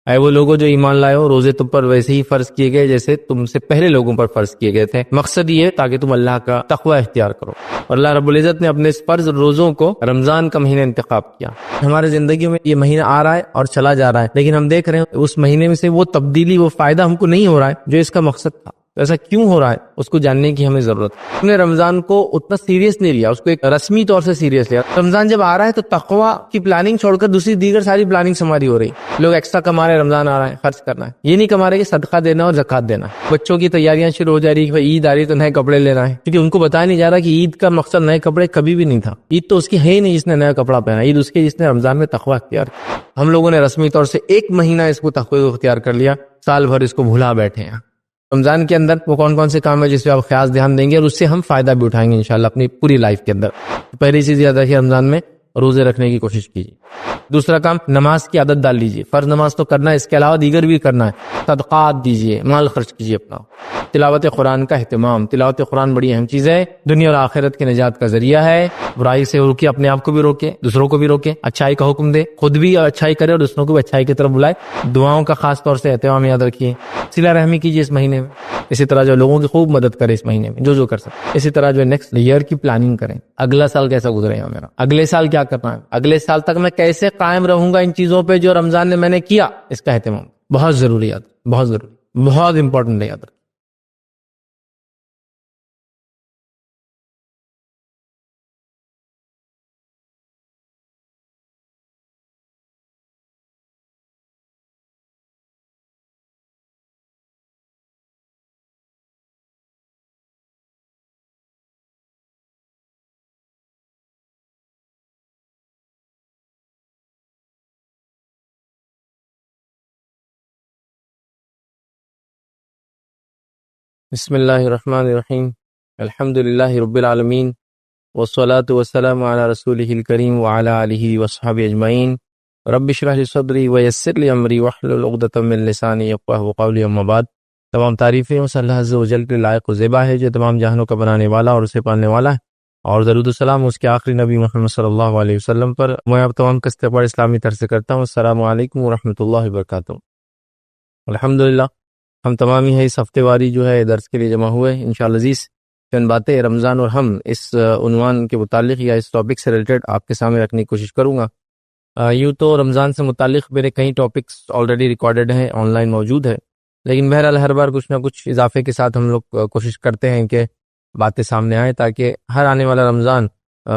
اے وہ لوگوں جو ایمان لائے ہو، روزے تم پر ویسے ہی فرض کیے گئے جیسے تم سے پہلے لوگوں پر فرض کیے گئے تھے۔ مقصد یہ ہے تاکہ تم اللہ کا تقوی اختیار کرو، اور اللہ رب العزت نے اپنے اس فرض روزوں کو رمضان کا مہینہ انتخاب کیا۔ ہمارے زندگی میں یہ مہینہ آ رہا ہے اور چلا جا رہا ہے، لیکن ہم دیکھ رہے ہیں اس مہینے میں سے وہ تبدیلی، وہ فائدہ ہم کو نہیں ہو رہا ہے جو اس کا مقصد تھا۔ ایسا کیوں ہو رہا ہے اس کو جاننے کی ہمیں ضرورت ہے۔ ہم نے رمضان کو اتنا سیریس نہیں لیا، اس کو ایک رسمی طور سے سیریس لیا۔ رمضان جب آ رہا ہے تو تقوی کی پلاننگ چھوڑ کر دوسری دیگر ساری پلاننگ ہماری ہو رہی۔ لوگ ایکسٹرا کما رہے ہیں، رمضان آ رہا ہے خرچ کرنا ہے، یہ نہیں کما رہے کہ صدقہ دینا اور زکات دینا ہے۔ بچوں کی تیاریاں شروع ہو جا رہی ہے، عید آ رہی تو نئے کپڑے لینا ہے، کیونکہ ان کو بتایا نہیں جا رہا کہ عید کا مقصد نئے کپڑے کبھی بھی نہیں تھا۔ عید تو اس کی ہے ہی نہیں جس نے نیا کپڑا پہنا، عید اس کی جس نے رمضان میں تقوی اختیار کیا۔ ہم لوگوں نے رسمی طور سے ایک مہینہ اس کو تقوی کو اختیار کر لیا، سال بھر اس کو بھولا بیٹھے ہیں۔ رمضان کے اندر وہ کون کون سے کام ہے جس پہ آپ خاص دھیان دیں گے اور اس سے ہم فائدہ بھی اٹھائیں گے انشاءاللہ اپنی پوری لائف کے اندر۔ پہلی چیز یاد رکھیے، رمضان میں روزے رکھنے کی کوشش کیجیے۔ دوسرا کام، نماز کی عادت ڈال لیجیے۔ فرض نماز تو کرنا ہے، اس کے علاوہ دیگر بھی کرنا ہے۔ صدقات دیجیے، مال خرچ کیجیے اپنا۔ تلاوت قرآن کا اہتمام، تلاوت قرآن بڑی اہم چیز ہے، دنیا اور آخرت کے نجات کا ذریعہ ہے۔ برائی سے روکے، اپنے آپ کو بھی روکے، دوسروں کو بھی روکے، اچھائی کا حکم دے، خود بھی اچھائی کرے اور دوسروں کو بھی اچھائی کی طرف بلائے۔ دعاؤں کا خاص طور سے اہتمام یاد رکھیے۔ صلہ رحمی کیجیے اس مہینے میں، اسی طرح جو لوگوں کی خوب مدد کرے اس مہینے میں جو کر سکے۔ اسی طرح جو نیکسٹ ایئر کی پلاننگ کریں، اگلا سال کیسا گزرے گا میرا، اگلے سال کیا کرنا ہے، اگلے سال تک میں کیسے قائم رہوں گا ان چیزوں پہ جو رمضان میں نے کیا، اس کا اہتمام بہت ضروری، یاد بہت ضروری، بہت امپورٹنٹ ہے، یاد رکھیں۔ بسم اللہ الرحمن الرحیم، الحمد للہ رب العالمین، والصلاة والسلام علی رسولہ الکریم وعلی آلہ وصحبہ اجمعین۔ رب اشرح لی صدری ویسر لی امری واحلل عقدۃ من لسانی یفقہوا قولی، اما بعد۔ تمام تعریفیں اس اللہ عز و جل کے لائق و زیبا ہے جو تمام جہانوں کا بنانے والا اور اسے پالنے والا ہے، اور درود و سلام اس کے آخری نبی محمد صلی اللہ علیہ وسلم پر۔ میں آپ تمام کا استقبال اسلامی طرز سے کرتا ہوں۔ السلام علیکم ورحمۃ اللہ وبرکاتہ۔ الحمدللہ ہم تمام ہی اس ہفتے واری جو ہے درس کے لیے جمع ہوئے انشاءاللہ عزیز۔ چند باتیں رمضان اور ہم اس عنوان کے متعلق یا اس ٹاپک سے ریلیٹڈ آپ کے سامنے رکھنے کی کوشش کروں گا۔ یوں تو رمضان سے متعلق میرے کئی ٹاپکس آلریڈی ریکارڈڈ ہیں، آن لائن موجود ہے، لیکن بہرحال ہر بار کچھ نہ کچھ اضافے کے ساتھ ہم لوگ کوشش کرتے ہیں کہ باتیں سامنے آئیں تاکہ ہر آنے والا رمضان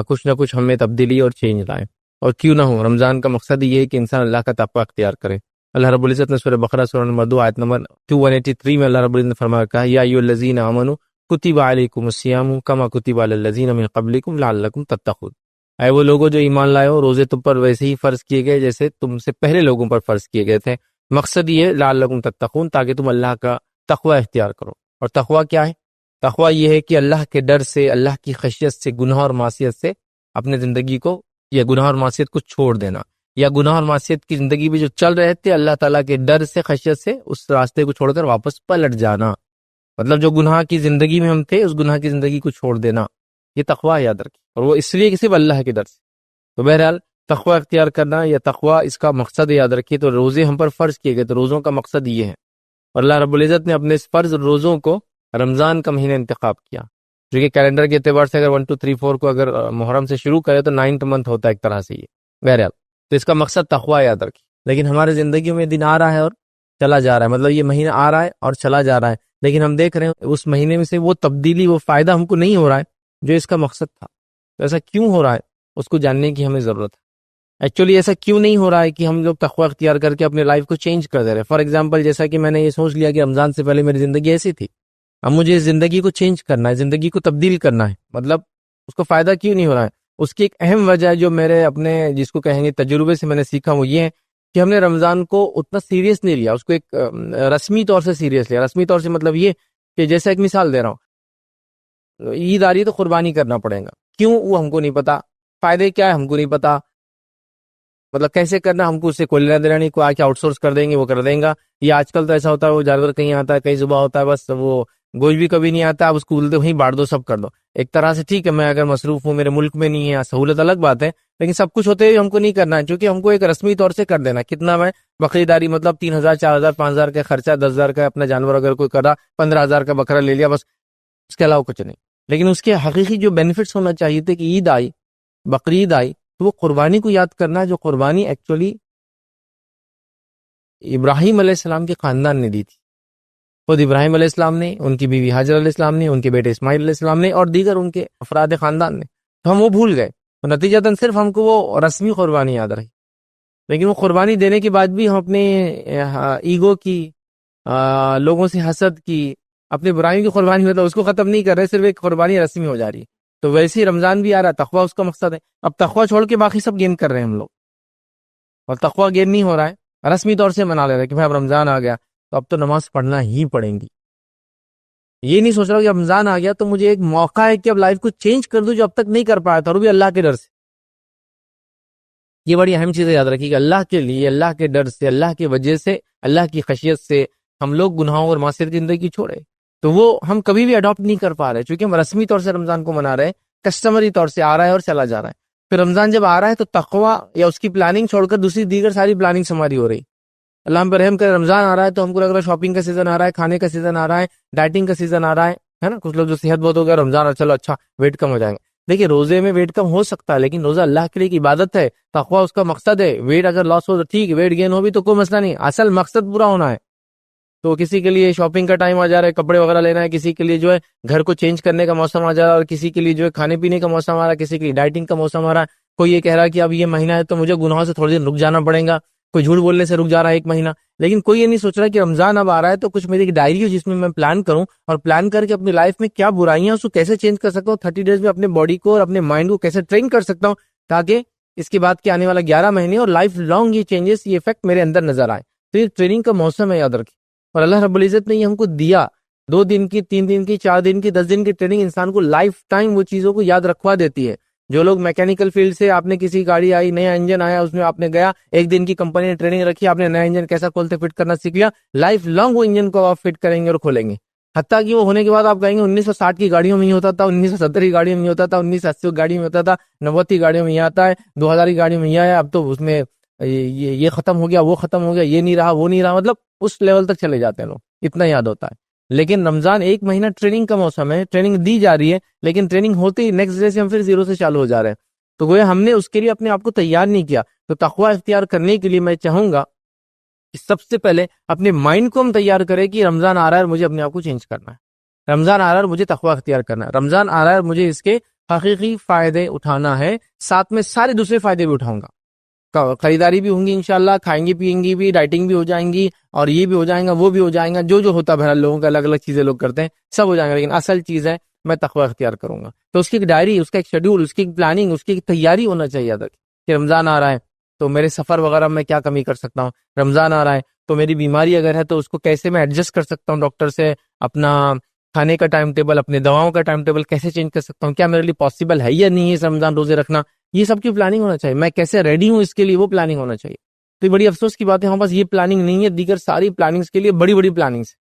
کچھ نہ کچھ ہمیں تبدیلی اور چینج لائے۔ اور کیوں نہ ہو، رمضان کا مقصد یہ ہے کہ انسان اللہ کا تقوی اختیار کرے۔ اللہ رب العزت نے سورہ بقرہ سورہ نمبر 2 آیت نمبر 183 میں اللہ رب العزت نے فرمایا کہا، یا ایھا الذین آمنوا کتب علیکم الصیام کما کتب علی الذین من قبلکم لعلکم تتقون۔ اے وہ لوگوں جو ایمان لائے ہو، روزے تم پر ویسے ہی فرض کیے گئے جیسے تم سے پہلے لوگوں پر فرض کیے گئے تھے۔ مقصد یہ ہے لعلکم تتقون، تاکہ تم اللہ کا تقوی اختیار کرو۔ اور تقوی کیا ہے؟ تقوی یہ ہے کہ اللہ کے ڈر سے، اللہ کی خشیت سے، گناہ اور معصیت سے اپنے زندگی کو، یا گناہ اور معصیت کو چھوڑ دینا، یا گناہ اور معصیت کی زندگی میں جو چل رہے تھے اللہ تعالیٰ کے ڈر سے، خشیت سے اس راستے کو چھوڑ کر واپس پلٹ جانا۔ مطلب جو گناہ کی زندگی میں ہم تھے اس گناہ کی زندگی کو چھوڑ دینا، یہ تقوی یاد رکھیں، اور وہ اس لیے کہ صرف اللہ کے ڈر سے۔ تو بہرحال تقوی اختیار کرنا یا تقوی اس کا مقصد یاد رکھیے۔ تو روزے ہم پر فرض کیے گئے، تو روزوں کا مقصد یہ ہے، اور اللہ رب العزت نے اپنے اس فرض روزوں کو رمضان کا مہینہ انتخاب کیا، جو کہ کیلنڈر کے اعتبار سے اگر 1 2 3 4 کو اگر محرم سے شروع کرے تو 9th منتھ ہوتا ہے ایک طرح سے یہ۔ بہرحال تو اس کا مقصد تقوی یاد رکھیے۔ لیکن ہمارے زندگیوں میں دن آ رہا ہے اور چلا جا رہا ہے، مطلب یہ مہینہ آ رہا ہے اور چلا جا رہا ہے، لیکن ہم دیکھ رہے ہیں اس مہینے میں سے وہ تبدیلی، وہ فائدہ ہم کو نہیں ہو رہا ہے جو اس کا مقصد تھا۔ تو ایسا کیوں ہو رہا ہے اس کو جاننے کی ہمیں ضرورت ہے۔ ایکچولی ایسا کیوں نہیں ہو رہا ہے کہ ہم لوگ تقوی اختیار کر کے اپنے لائف کو چینج کر دے رہے ہیں۔ فار ایگزامپل، جیسا کہ میں نے یہ سوچ لیا کہ رمضان سے پہلے میری زندگی ایسی تھی، اب مجھے اس زندگی کو چینج کرنا ہے، زندگی کو تبدیل کرنا ہے، مطلب اس کو فائدہ کیوں نہیں ہو رہا ہے؟ اس کی ایک اہم وجہ ہے جو میرے اپنے جس کو کہیں گے تجربے سے میں نے سیکھا، وہ یہ ہے کہ ہم نے رمضان کو اتنا سیریس نہیں لیا، اس کو ایک رسمی طور سے سیریس لیا۔ رسمی طور سے مطلب یہ کہ جیسا ایک مثال دے رہا ہوں، عید آ رہی ہے تو قربانی کرنا پڑے گا، کیوں وہ ہم کو نہیں پتا، فائدے کیا ہے ہم کو نہیں پتا، مطلب کیسے کرنا ہم کو اس سے کوئی لینا دینا نہیں، کوئی آ کے آؤٹ سورس کر دیں گے وہ کر دیں گا۔ یا آج کل تو ایسا ہوتا ہے وہ جانور کہیں آتا ہے کہیں صبح ہوتا ہے، بس وہ گوشت بھی کبھی نہیں آتا، اب اس کو وہیں بانٹ دو، سب کر دو۔ ایک طرح سے ٹھیک ہے میں اگر مصروف ہوں، میرے ملک میں نہیں ہے، سہولت الگ بات ہے، لیکن سب کچھ ہوتے ہوئے ہم کو نہیں کرنا ہے، کیونکہ ہم کو ایک رسمی طور سے کر دینا ہے۔ کتنا میں بقریداری مطلب 3,000 4,000 5,000 کا خرچہ، 10,000 کا اپنا جانور اگر کوئی کرا، 15,000 کا بکرا لے لیا، بس اس کے علاوہ کچھ نہیں۔ لیکن اس کے حقیقی جو بینیفٹس ہونا چاہیے تھے کہ عید آئی، بقرعید آئی، تو وہ قربانی کو یاد کرنا ہے، جو قربانی ایکچولی ابراہیم علیہ السلام کے خاندان نے دی تھی۔ خود ابراہیم علیہ السلام نے، ان کی بیوی حاجر علیہ السلام نے، ان کے بیٹے اسماعیل علیہ السلام نے، اور دیگر ان کے افراد خاندان نے، تو ہم وہ بھول گئے، تو نتیجتاً صرف ہم کو وہ رسمی قربانی یاد رہی۔ لیکن وہ قربانی دینے کے بعد بھی ہم اپنے ایگو کی، لوگوں سے حسد کی، اپنے برائیوں کی قربانی مطلب اس کو ختم نہیں کر رہے، صرف ایک قربانی رسمی ہو جا رہی ہے۔ تو ویسے ہی رمضان بھی آ رہا ہے، تقویٰ اس کا مقصد ہے۔ اب تقویٰ چھوڑ کے باقی سب گین کر رہے ہیں ہم لوگ، اور تقویٰ گین نہیں ہو رہا ہے، رسمی طور سے منا لے رہے کہ بھائی اب رمضان آ گیا تو اب تو نماز پڑھنا ہی پڑیں گی۔ یہ نہیں سوچ رہا کہ رمضان آ گیا تو مجھے ایک موقع ہے کہ اب لائف کو چینج کر دوں جو اب تک نہیں کر پایا تھا، اور وہ بھی اللہ کے ڈر سے۔ یہ بڑی اہم چیزیں یاد رکھیے کہ اللہ کے لیے، اللہ کے ڈر سے، اللہ کی وجہ سے، اللہ کی خشیت سے ہم لوگ گناہوں اور معصیت کی زندگی چھوڑے، تو وہ ہم کبھی بھی اڈاپٹ نہیں کر پا رہے، چونکہ ہم رسمی طور سے رمضان کو منا رہے ہیں، کسٹمری طور سے آ رہا ہے اور چلا جا رہا ہے۔ پھر رمضان جب آ رہا ہے تو تقویٰ یا اس کی پلاننگ چھوڑ کر دوسری دیگر ساری پلاننگ ہماری ہو رہی۔ اللہ ہم پر رحم کرے، رمضان آ رہا ہے تو ہم کو لگ رہا ہے شاپنگ کا سیزن آ رہا ہے، کھانے کا سیزن آ رہا ہے، ڈائٹنگ کا سیزن آ رہا ہے نا۔ کچھ لوگ جو صحت بہت ہو گیا، رمضان چلو اچھا ویٹ کم ہو جائیں گے۔ دیکھیے روزے میں ویٹ کم ہو سکتا ہے، لیکن روزہ اللہ کے لیے ایک عبادت ہے، تقویٰ اس کا مقصد ہے۔ ویٹ اگر لاس ہو تو ٹھیک ہے، ویٹ گین ہو بھی تو کوئی مسئلہ نہیں، اصل مقصد پورا ہونا ہے۔ تو کسی کے لیے شاپنگ کا ٹائم آ جا رہا ہے، کپڑے وغیرہ لینا ہے، کسی کے لیے جو ہے گھر کو چینج کرنے کا موسم آ جا رہا ہے، اور کسی کے لیے جو ہے کھانے پینے کا موسم آ رہا ہے، کسی کے لیے ڈائٹنگ کا موسم آ رہا ہے۔ کوئی یہ کہہ رہا ہے کہ اب یہ مہینہ ہے تو مجھے گناہوں سے تھوڑے دن رک جانا پڑے گا، کوئی جھوٹ بولنے سے رک جا رہا ہے 1 مہینہ۔ لیکن کوئی یہ نہیں سوچ رہا کہ رمضان اب آ رہا ہے تو کچھ میری ایک ڈائری ہو جس میں پلان کروں، اور پلان کر کے اپنی لائف میں کیا برائیاں اس کو کیسے چینج کر سکتا ہوں، 30 ڈیز میں اپنے باڈی کو اور اپنے مائنڈ کو کیسے ٹرین کر سکتا ہوں، تاکہ اس کے بعد کے آنے والا 11 مہینے اور لائف لانگ یہ چینجز، یہ افیکٹ میرے اندر نظر آئے۔ تو یہ ٹریننگ کا موسم ہے، یاد رکھیں۔ اور اللہ رب العزت نے یہ ہم کو دیا، 2 دن کی، 3 دن کی، 4 دن کی، 10 دن کی ٹریننگ انسان کو لائف ٹائم وہ چیزوں کو یاد رکھوا دیتی ہے۔ جو لوگ میکینیکل فیلڈ سے، آپ نے کسی گاڑی آئی، نیا انجن آیا، اس میں آپ نے گیا، 1 دن کی کمپنی نے ٹریننگ رکھی، آپ نے نیا انجن کیسا کھولتے فٹ کرنا سیکھ لیا، لائف لانگ وہ انجن کو آپ فٹ کریں گے اور کھولیں گے، حتیٰ کہ وہ ہونے کے بعد آپ کہیں گے 1960 کی گاڑیوں میں ہی ہوتا تھا، 1970 کی گاڑیوں میں ہوتا تھا، 1980 کی گاڑیوں میں ہوتا تھا، 90 کی گاڑیوں میں یہ آتا ہے، 2000 کی گاڑیوں میں یہ آیا، اب تو اس میں یہ ختم ہو گیا، وہ ختم ہو گیا، یہ نہیں رہا، وہ نہیں رہا، مطلب اس لیول تک چلے جاتے ہیں لوگ، اتنا یاد ہوتا ہے۔ لیکن رمضان 1 مہینہ ٹریننگ کا موسم ہے، ٹریننگ دی جا رہی ہے، لیکن ٹریننگ ہوتے ہی نیکسٹ ڈے سے ہم پھر 0 سے چالو ہو جا رہے ہیں۔ تو گویا ہم نے اس کے لیے اپنے آپ کو تیار نہیں کیا۔ تو تقویٰ اختیار کرنے کے لیے میں چاہوں گا کہ سب سے پہلے اپنے مائنڈ کو ہم تیار کریں کہ رمضان آ رہا ہے اور مجھے اپنے آپ کو چینج کرنا ہے، رمضان آ رہا ہے اور مجھے تقویٰ اختیار کرنا ہے، رمضان آ رہا ہے اور مجھے اس کے حقیقی فائدے اٹھانا ہے، ساتھ میں سارے دوسرے فائدے بھی اٹھاؤں گا، خریداری بھی ہوں گی انشاءاللہ، کھائیں گی پیئیں گی بھی، ڈائٹنگ بھی ہو جائیں گی، اور یہ بھی ہو جائیں گا، وہ بھی ہو جائیں گا، جو ہوتا ہے بہرحال لوگوں کا الگ الگ چیزیں لوگ کرتے ہیں، سب ہو جائیں گا، لیکن اصل چیز ہے میں تقویٰ اختیار کروں گا۔ تو اس کی ایک ڈائری، اس کا ایک شیڈول، اس کی ایک پلاننگ، اس کی ایک تیاری ہونا چاہیے تک کہ رمضان آ رہا ہے تو میرے سفر وغیرہ میں کیا کمی کر سکتا ہوں، رمضان آ رہا ہے تو میری بیماری اگر ہے تو اس کو کیسے میں ایڈجسٹ کر سکتا ہوں ڈاکٹر سے، اپنا کھانے کا ٹائم ٹیبل، اپنے دواؤں کا ٹائم ٹیبل کیسے چینج کر سکتا ہوں، کیا میرے لیے پاسبل ہے یا نہیں ہے اس رمضان روزے رکھنا، یہ سب کی پلاننگ ہونا چاہیے، میں کیسے ریڈی ہوں اس کے لیے وہ پلاننگ ہونا چاہیے۔ تو یہ بڑی افسوس کی بات ہے، ہمارے پاس یہ پلاننگ نہیں ہے، دیگر ساری پلاننگز کے لیے بڑی بڑی پلاننگز،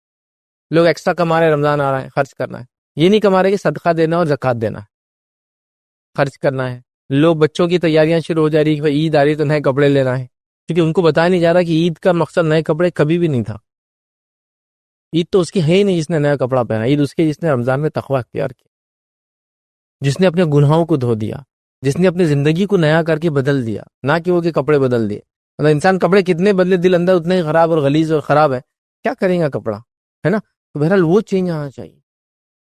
لوگ ایکسٹرا کما رہے ہیں، رمضان آ رہا ہے خرچ کرنا ہے، یہ نہیں کما رہے کہ صدقہ دینا اور زکوٰۃ دینا ہے، خرچ کرنا ہے۔ لوگ بچوں کی تیاریاں شروع ہو جا رہی کہ عید آ رہی تو نئے کپڑے لینا ہے، کیونکہ ان کو بتایا نہیں جا رہا کہ عید کا مقصد نئے کپڑے کبھی بھی نہیں تھا، عید تو اس کی ہے ہی نہیں جس نے نیا کپڑا پہنا، عید اس کی جس نے رمضان میں تقویٰ اختیار کیا، جس نے اپنے گناہوں کو دھو دیا، جس نے اپنی زندگی کو نیا کر کے بدل دیا، نہ کہ وہ کہ کپڑے بدل دیے۔ مطلب انسان کپڑے کتنے بدلے، دل اندر اتنے ہی خراب اور غلیظ اور خراب ہے، کیا کریں گا کپڑا، ہے نا۔ تو بہرحال وہ چینج آنا چاہیے،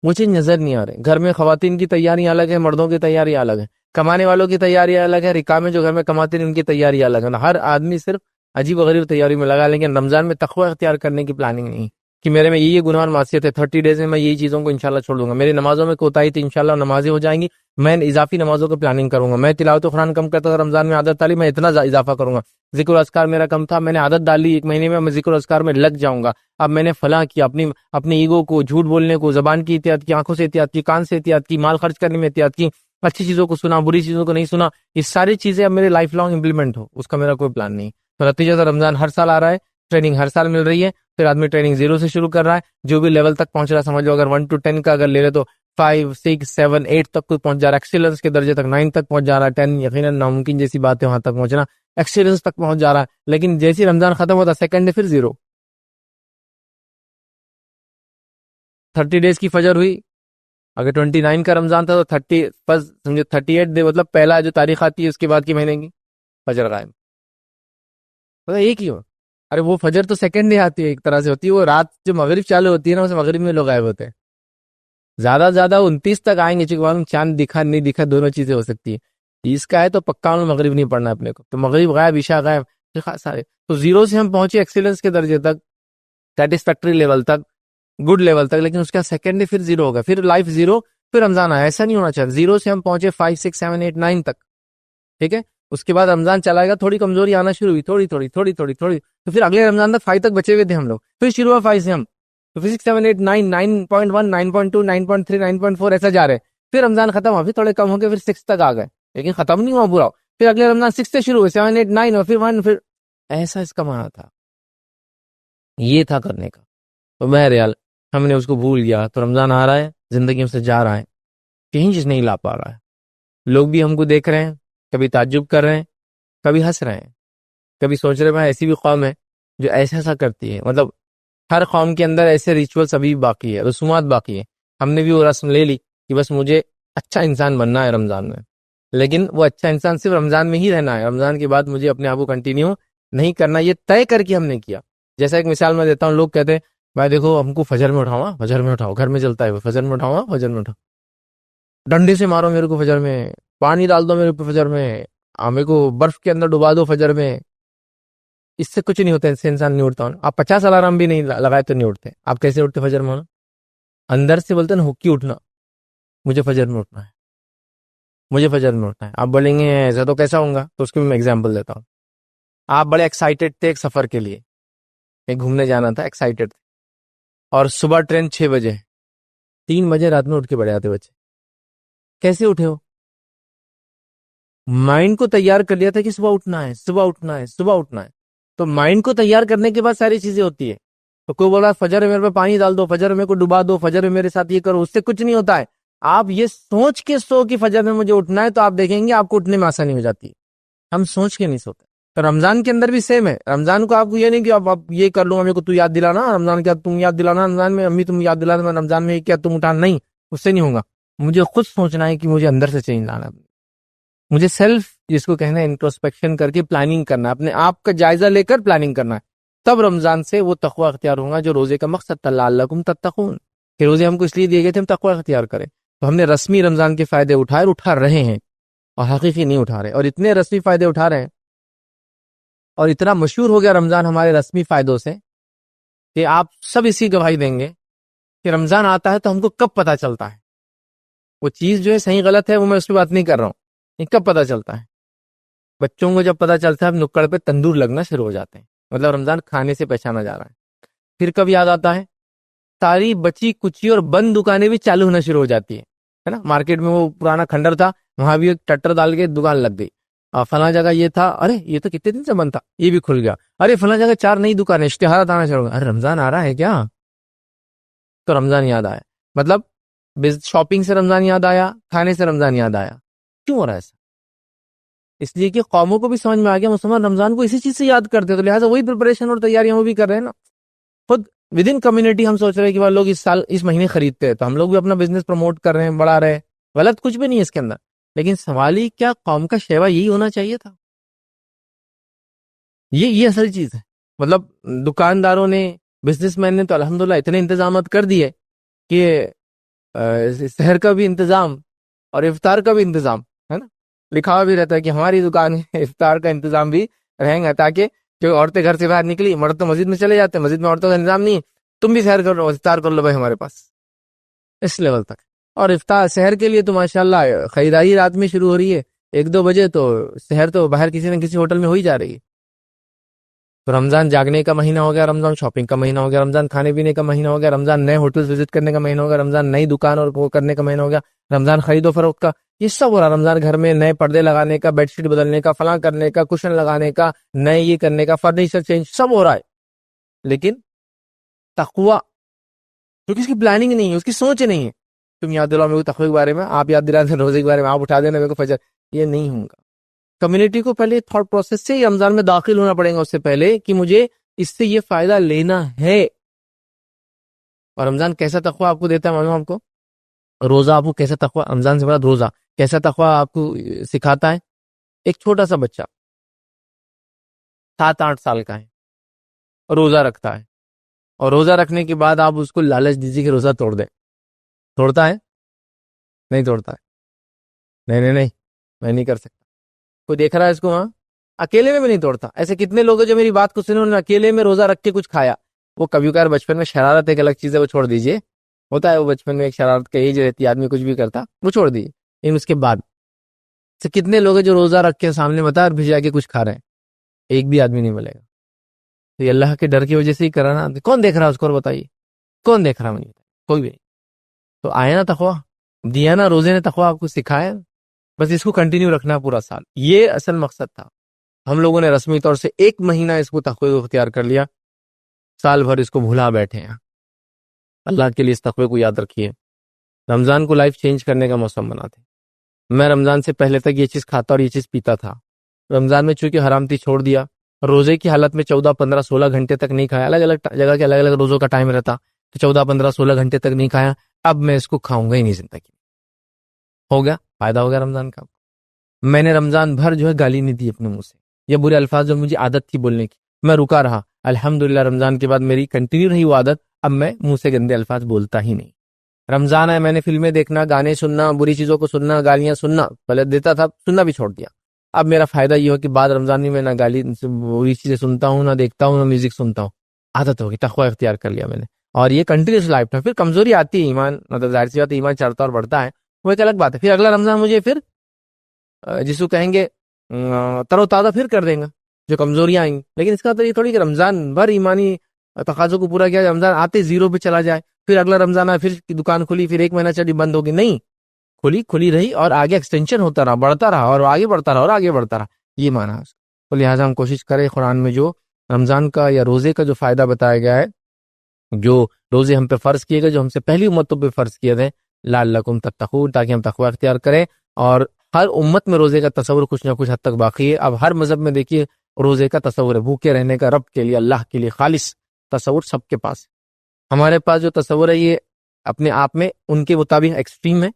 وہ چینج نظر نہیں آ رہے۔ گھر میں خواتین کی تیاریاں الگ ہے، مردوں کی تیاری الگ ہے، کمانے والوں کی تیاری الگ ہے، رکا میں جو گھر میں کماتے ہیں ان کی تیاری الگ ہے، ہر آدمی صرف عجیب و غریب تیاری میں لگا، لیکن رمضان میں تقویٰ اختیار کرنے کی پلاننگ نہیں کہ میرے میں یہ گناہ اور معصیت ہے، 30 ڈیز میں یہی چیزوں کو انشاءاللہ چھوڑ دوں گا، میری نمازوں میں کوتاہی تھی انشاءاللہ نمازیں ہو جائیں گی، میں اضافی نمازوں کو پلاننگ کروں گا، میں تلاوت قرآن کم کرتا تھا رمضان میں، عادت ڈالی میں اتنا اضافہ کروں گا، ذکر و اذکار میرا کم تھا، میں نے عادت ڈالی 1 مہینے میں ذکر و اذکار میں لگ جاؤں گا، اب میں نے فلاں کیا، اپنی ایگو کو، جھوٹ بولنے کو، زبان کی احتیاط کی، آنکھوں سے احتیاط کی، کان سے احتیاط کی، مال خرچ کرنے میں احتیاط کی، اچھی چیزوں کو سنا، بری چیزوں کو نہیں سنا، یہ ساری چیزیں اب میرے لائف لانگ امپلیمنٹ ہو، اس کا میرا کوئی پلان نہیں۔ تو نتیجہ رمضان ہر سال آ رہا ہے، ٹریننگ ہر سال مل رہی ہے، پھر آدمی ٹریننگ 0 سے شروع کر رہا ہے، جو بھی لیول تک پہنچ رہا ہے، سمجھ لو اگر 1 to 10 کا اگر لے لے تو 5 6 7 8 تک کوئی پہنچ جا رہا ہے، ایکسیلنس کے درجے تک 9 تک پہنچ جا رہا ہے، 10 یقیناً ناممکن جیسی بات ہے وہاں تک پہنچنا، ایکسیلنس تک پہنچ جا رہا ہے، لیکن جیسی رمضان ختم ہوتا سیکنڈ ڈے پھر زیرو. 30 ڈیز کی فجر ہوئی، اگر 29 کا رمضان تھا تو 30 بس سمجھے 38 ڈے مطلب پہلا جو تاریخ آتی ہے اس کے بعد کی مہینے کی فجر غائب. پتہ ایک ہی ہو، ارے وہ فجر تو سیکنڈ ڈے آتی ہے، ایک طرح سے ہوتی ہے، وہ رات جو مغرب چالو ہوتی ہے نا، اس مغرب میں لوگ غائب ہوتے ہیں. زیادہ سے زیادہ 29 تک آئیں گے، چونکہ معلوم چاند دکھا نہیں دکھا دونوں چیزیں ہو سکتی ہیں. 30 کا ہے تو پکا میں مغرب نہیں پڑھنا اپنے کو، تو مغرب غائب عشاء غائب سارے. تو زیرو سے ہم پہنچے ایکسیلنس کے درجے تک، سیٹسفیکٹری لیول تک، گڈ لیول تک، لیکن اس کا سیکنڈ ڈے پھر زیرو ہوگا، پھر لائف زیرو، پھر رمضان آیا. ایسا نہیں ہونا چاہیے. زیرو سے ہم پہنچے 5 6 7 8 9 تک، ٹھیک ہے. اس کے بعد رمضان چلا گا، تھوڑی کمزوری آنا شروع ہوئی، تھوڑی تھوڑی تھوڑی تھوڑی تھوڑی، تو پھر اگلے رمضان تک 5 تک بچے ہوئے تھے ہم لوگ، پھر شروع ہوا 5 سے ہم، تو 6 7 8 9 9.1 9.2 9.3 9.4 ایسا جا رہے. پھر رمضان ختم ہوا، پھر تھوڑے کم ہو کے پھر 6 تک آ گئے، لیکن ختم نہیں ہوا پورا. پھر اگلے رمضان 6 سے شروع ہوئے، 7 8 9 اور پھر 1، پھر ایسا اس کا معنی تھا، یہ تھا کرنے کا. تو بہرحال ہم نے اس کو بھول گیا. تو رمضان آ رہا ہے، زندگی میں سے جا رہا ہے، چینج نہیں لا پا رہا ہے. لوگ بھی ہم کو دیکھ رہے ہیں، کبھی تعجب کر رہے ہیں، کبھی ہنس رہے ہیں، کبھی سوچ رہے ہیں ایسی بھی قوم ہے جو ایسا کرتی ہے. مطلب ہر قوم کے اندر ایسے ریچولس ابھی باقی ہے، رسومات باقی ہے. ہم نے بھی وہ رسم لے لی کہ بس مجھے اچھا انسان بننا ہے رمضان میں، لیکن وہ اچھا انسان صرف رمضان میں ہی رہنا ہے، رمضان کے بعد مجھے اپنے آپ کو کنٹینیو نہیں کرنا. یہ طے کر کے ہم نے کیا. جیسا ایک مثال میں دیتا ہوں، لوگ کہتے ہیں بھائی دیکھو ہم کو فجر میں اٹھاؤ، فجر میں اٹھاؤ، گھر میں چلتا ہے وہ، فجر میں اٹھاؤ، فجر میں اٹھاؤ، ڈنڈے سے مارو میرے کو فجر میں، پانی ڈال دو میرے کو فجر میں، میرے کو برف کے اندر ڈبا دو فجر میں. اس سے کچھ نہیں ہوتا، اس سے انسان نہیں اٹھتا. آپ 50 الارم بھی نہیں لگائے تو نہیں اٹھتے. آپ کیسے اٹھتے فجر میں؟ اندر سے بولتے نا حکی اٹھنا، مجھے فجر میں اٹھنا ہے، مجھے فجر میں اٹھنا ہے. آپ بولیں گے ایسا تو کیسا ہوں گا؟ تو اس کی میں ایگزامپل دیتا ہوں. آپ بڑے ایکسائٹیڈ تھے ایک سفر کے لیے، ایک گھومنے جانا تھا، ایکسائٹیڈ تھے، اور صبح ٹرین 6 بجے، 3 بجے رات میں اٹھ کے بڑے آتے بچے. کیسے اٹھے ہو؟ مائنڈ کو تیار کر لیا تھا کہ صبح اٹھنا ہے، صبح اٹھنا ہے، صبح اٹھنا ہے. تو مائنڈ کو تیار کرنے کے بعد ساری چیزیں ہوتی ہے. تو کوئی بول رہا ہے فجر میرے پہ پانی ڈال دو، فجر میں کو ڈبا دو، فجر میرے ساتھ یہ کرو، اس سے کچھ نہیں ہوتا ہے. آپ یہ سوچ کے سو کہ فجر میں مجھے اٹھنا ہے، تو آپ دیکھیں گے آپ کو اٹھنے میں آسانی ہو جاتی ہے. ہم سوچ کے نہیں سوتے. تو رمضان کے اندر بھی سیم ہے. رمضان کو آپ کو یہ نہیں کہ اب یہ کر لوں، میرے کو تو یاد دلانا رمضان کیا، تم یاد دلانا رمضان میں، امی تم یاد دلانا میں رمضان میں، کیا تم اٹھانا نہیں، اس سے نہیں ہوگا. مجھے خود سوچنا ہے کہ مجھے اندر سے چینج لانا ہے. مجھے سیلف جس کو کہنا ہے انٹروسپیکشن کر کے پلاننگ کرنا ہے، اپنے آپ کا جائزہ لے کر پلاننگ کرنا ہے. تب رمضان سے وہ تقوی اختیار ہوگا جو روزے کا مقصد تھا، لعلکم تتقون، کہ روزے ہم کو اس لیے دیے گئے تھے ہم تقوی اختیار کریں. تو ہم نے رسمی رمضان کے فائدے اٹھائے اور اٹھا رہے ہیں، اور حقیقی نہیں اٹھا رہے. اور اتنے رسمی فائدے اٹھا رہے ہیں، اور اتنا مشہور ہو گیا رمضان ہمارے رسمی فائدوں سے کہ آپ سب اسی گواہی دیں گے کہ رمضان آتا ہے تو ہم کو کب پتہ چلتا ہے. وہ چیز جو ہے صحیح غلط ہے وہ میں اس پہ بات نہیں کر رہا ہوں، یہ کب پتہ چلتا ہے؟ بچوں کو جب پتہ چلتا ہے نکڑ پہ تندور لگنا شروع ہو جاتے ہیں، مطلب رمضان کھانے سے پہچانا جا رہا ہے. پھر کب یاد آتا ہے؟ ساری بچی کچی اور بند دکانیں بھی چالو ہونا شروع ہو جاتی ہے نا. مارکیٹ میں وہ پرانا کھنڈر تھا، وہاں بھی ایک ٹٹر ڈال کے دکان لگ گئی. فلاں جگہ یہ تھا، ارے یہ تو کتنے دن سے بند تھا، یہ بھی کھل گیا. ارے فلاں جگہ 4 نئی دکانیں، اشتہارات آنا شروع ہو گیا. ارے رمضان آ رہا ہے کیا؟ تو رمضان یاد آیا. مطلب شاپنگ سے رمضان یاد آیا، کھانے سے رمضان یاد آیا. کیوں ہو رہا ہے ایسا؟ اس لیے کہ قوموں کو بھی سمجھ میں آ گیا مسلمان رمضان کو اسی چیز سے یاد کرتے ہیں، تو لہٰذا وہی پریپریشن اور تیاریاں وہ بھی کر رہے ہیں نا. خود ود ان کمیونٹی ہم سوچ رہے ہیں کہ لوگ اس سال اس مہینے خریدتے ہیں تو ہم لوگ بھی اپنا بزنس پروموٹ کر رہے ہیں، بڑھا رہے ہیں. غلط کچھ بھی نہیں ہے اس کے اندر، لیکن سوال ہی کیا قوم کا شیوا یہی ہونا چاہیے تھا. یہ اصل چیز ہے. مطلب دکانداروں نے، بزنس مین نے تو الحمدللہ اتنے انتظامات کر دیے کہ سحر کا بھی انتظام اور افطار کا بھی انتظام ہے نا. لکھا ہوا بھی رہتا ہے کہ ہماری دکان میں افطار کا انتظام بھی رہیں گا، تاکہ جو عورتیں گھر سے باہر نکلی، مرد تو مسجد میں چلے جاتے ہیں، مسجد میں عورتوں کا انتظام نہیں ہے، تم بھی سحر کر لو، افطار کر لو بھائی ہمارے پاس، اس لیول تک. اور افطار سحر کے لیے تو ماشاءاللہ خریداری رات میں شروع ہو رہی ہے، 1-2 بجے تو سحر تو باہر کسی نہ کسی ہوٹل میں ہو ہی جا رہی ہے. تو رمضان جاگنے کا مہینہ ہو گیا، رمضان شاپنگ کا مہینہ ہو گیا، رمضان کھانے پینے کا مہینہ ہو گیا، رمضان نئے ہوٹل وزٹ کرنے کا مہینہ ہو گیا، رمضان نئی دکان اور وہ کرنے کا مہینہ ہو گیا، رمضان خرید و فروخت کا. یہ سب ہو رہا ہے. رمضان گھر میں نئے پردے لگانے کا، بیڈ شیٹ بدلنے کا، فلاں کرنے کا، کشن لگانے کا، نئے یہ کرنے کا، فرنیچر چینج، سب ہو رہا ہے. لیکن تقوی کیونکہ اس کی پلاننگ نہیں ہے، اس کی سوچ نہیں ہے، تم یاد دلاؤ میرے کو تقوی کے بارے میں, آپ یاد دلا دیں روزے کے بارے میں, آپ اٹھا دینا میرے کو فجر. یہ نہیں ہوں گا. کمیونٹی کو پہلے تھاٹ پروسیس سے رمضان میں داخل ہونا پڑے گا اس سے پہلے کہ مجھے اس سے یہ فائدہ لینا ہے. اور رمضان کیسا تقوی آپ کو دیتا ہے معلوم آپ کو؟ روزہ آپ کو کیسا تقوی, رمضان سے بعد روزہ کیسا تقوی آپ کو سکھاتا ہے. ایک چھوٹا سا بچہ 7-8 سال کا ہے, روزہ رکھتا ہے, اور روزہ رکھنے کے بعد آپ اس کو لالچ دیجیے کہ روزہ توڑ دے. توڑتا ہے؟ نہیں توڑتا ہے. نہیں میں نہیں کر سکتا. کوئی دیکھ رہا ہے اس کو؟ ہاں, اکیلے میں بھی نہیں توڑتا. ایسے کتنے لوگ ہیں جو میری بات کو سنے انہوں نے اکیلے میں روزہ رکھ کے کچھ کھایا. وہ کبھی کبھار بچپن میں شرارت ایک الگ چیز ہے, وہ چھوڑ دیجیے. ہوتا ہے وہ بچپن میں ایک شرارت کا ایج رہتی ہے, آدمی کچھ بھی کرتا, وہ چھوڑ دیجیے. لیکن اس کے بعد سے کتنے لوگ ہیں جو روزہ رکھ کے سامنے بتا اور بھجا کے کچھ کھا رہے ہیں؟ ایک بھی آدمی نہیں ملے گا. تو یہ اللہ کے ڈر کی وجہ سے ہی کرا نا. کون دیکھ رہا ہے اس کو, اور بتائیے کون دیکھ رہا مجھے؟ کوئی بھی نہیں. تو آیا نا تقویٰ, دیا نا روزے نے تقویٰ آپ کو سکھایا, بس اس کو کنٹینیو رکھنا پورا سال. یہ اصل مقصد تھا. ہم لوگوں نے رسمی طور سے 1 مہینہ اس کو تقوی کو اختیار کر لیا, سال بھر اس کو بھولا بیٹھے ہیں. اللہ کے لیے اس تقوی کو یاد رکھیے. رمضان کو لائف چینج کرنے کا موسم بناتے. میں رمضان سے پہلے تک یہ چیز کھاتا اور یہ چیز پیتا تھا. رمضان میں چونکہ حرام تھی چھوڑ دیا. روزے کی حالت میں 14 15 16 گھنٹے تک نہیں کھایا. الگ الگ جگہ کے الگ الگ روزوں کا ٹائم رہتا, تو 14 15 16 گھنٹے تک نہیں کھایا. اب میں اس کو کھاؤں گا ہی نہیں زندگی. ہو گیا فائدہ ہو گیا رمضان کا. میں نے رمضان بھر جو ہے گالی نہیں دی اپنے منہ سے. یہ برے الفاظ جو مجھے عادت تھی بولنے کی, میں رکا رہا. الحمدللہ رمضان کے بعد میری کنٹینیو رہی وہ عادت. اب میں منہ سے گندے الفاظ بولتا ہی نہیں. رمضان ہے, میں نے فلمیں دیکھنا, گانے سننا, بری چیزوں کو سننا, گالیاں سننا پہلے دیتا تھا, سننا بھی چھوڑ دیا. اب میرا فائدہ یہ ہو کہ بعد رمضان میں نہ گالی بری چیزیں سنتا ہوں, نہ دیکھتا ہوں, نہ میوزک سنتا ہوں. عادت ہوگی, تقوی اختیار کر لیا میں نے. اور یہ کنٹینیوس لائف تھا. پھر کمزوری آتی ہے, ایمان مطلب ظاہر سی بات ہے, ایمان چڑھتا اور بڑھتا ہے, وہ ایک الگ بات ہے. پھر اگلا رمضان مجھے پھر جس کو کہیں گے تر و تازہ پھر کر دیں گا جو کمزوریاں آئیں گی. لیکن اس کا تو یہ تھوڑی کہ رمضان بھر ایمانی تقاضوں کو پورا کیا, رمضان آتے 0 پہ چلا جائے, پھر اگلا رمضان آئے, پھر دکان کھلی, پھر 1 مہینہ چلی بند ہوگی. نہیں, کھلی رہی اور آگے ایکسٹینشن ہوتا رہا, بڑھتا رہا اور آگے بڑھتا رہا اور آگے بڑھتا رہا. یہ مانا ہے. تو لہٰذا ہم کوشش کریں قرآن میں جو رمضان کا یا روزے کا جو فائدہ بتایا گیا ہے, جو روزے ہم پہ فرض کیے گئے, جو ہم سے پہلی امتوں پہ فرض کیے تھے, لعلکم تتقون, تاکہ ہم تقوی اختیار کریں. اور ہر امت میں روزے کا تصور کچھ نہ کچھ حد تک باقی ہے. اب ہر مذہب میں دیکھیے روزے کا تصور ہے, بھوکے رہنے کا, رب کے لیے, اللہ کے لیے خالص تصور سب کے پاس. ہمارے پاس جو تصور ہے یہ اپنے آپ میں ان کے مطابق ایکسٹریم ہے,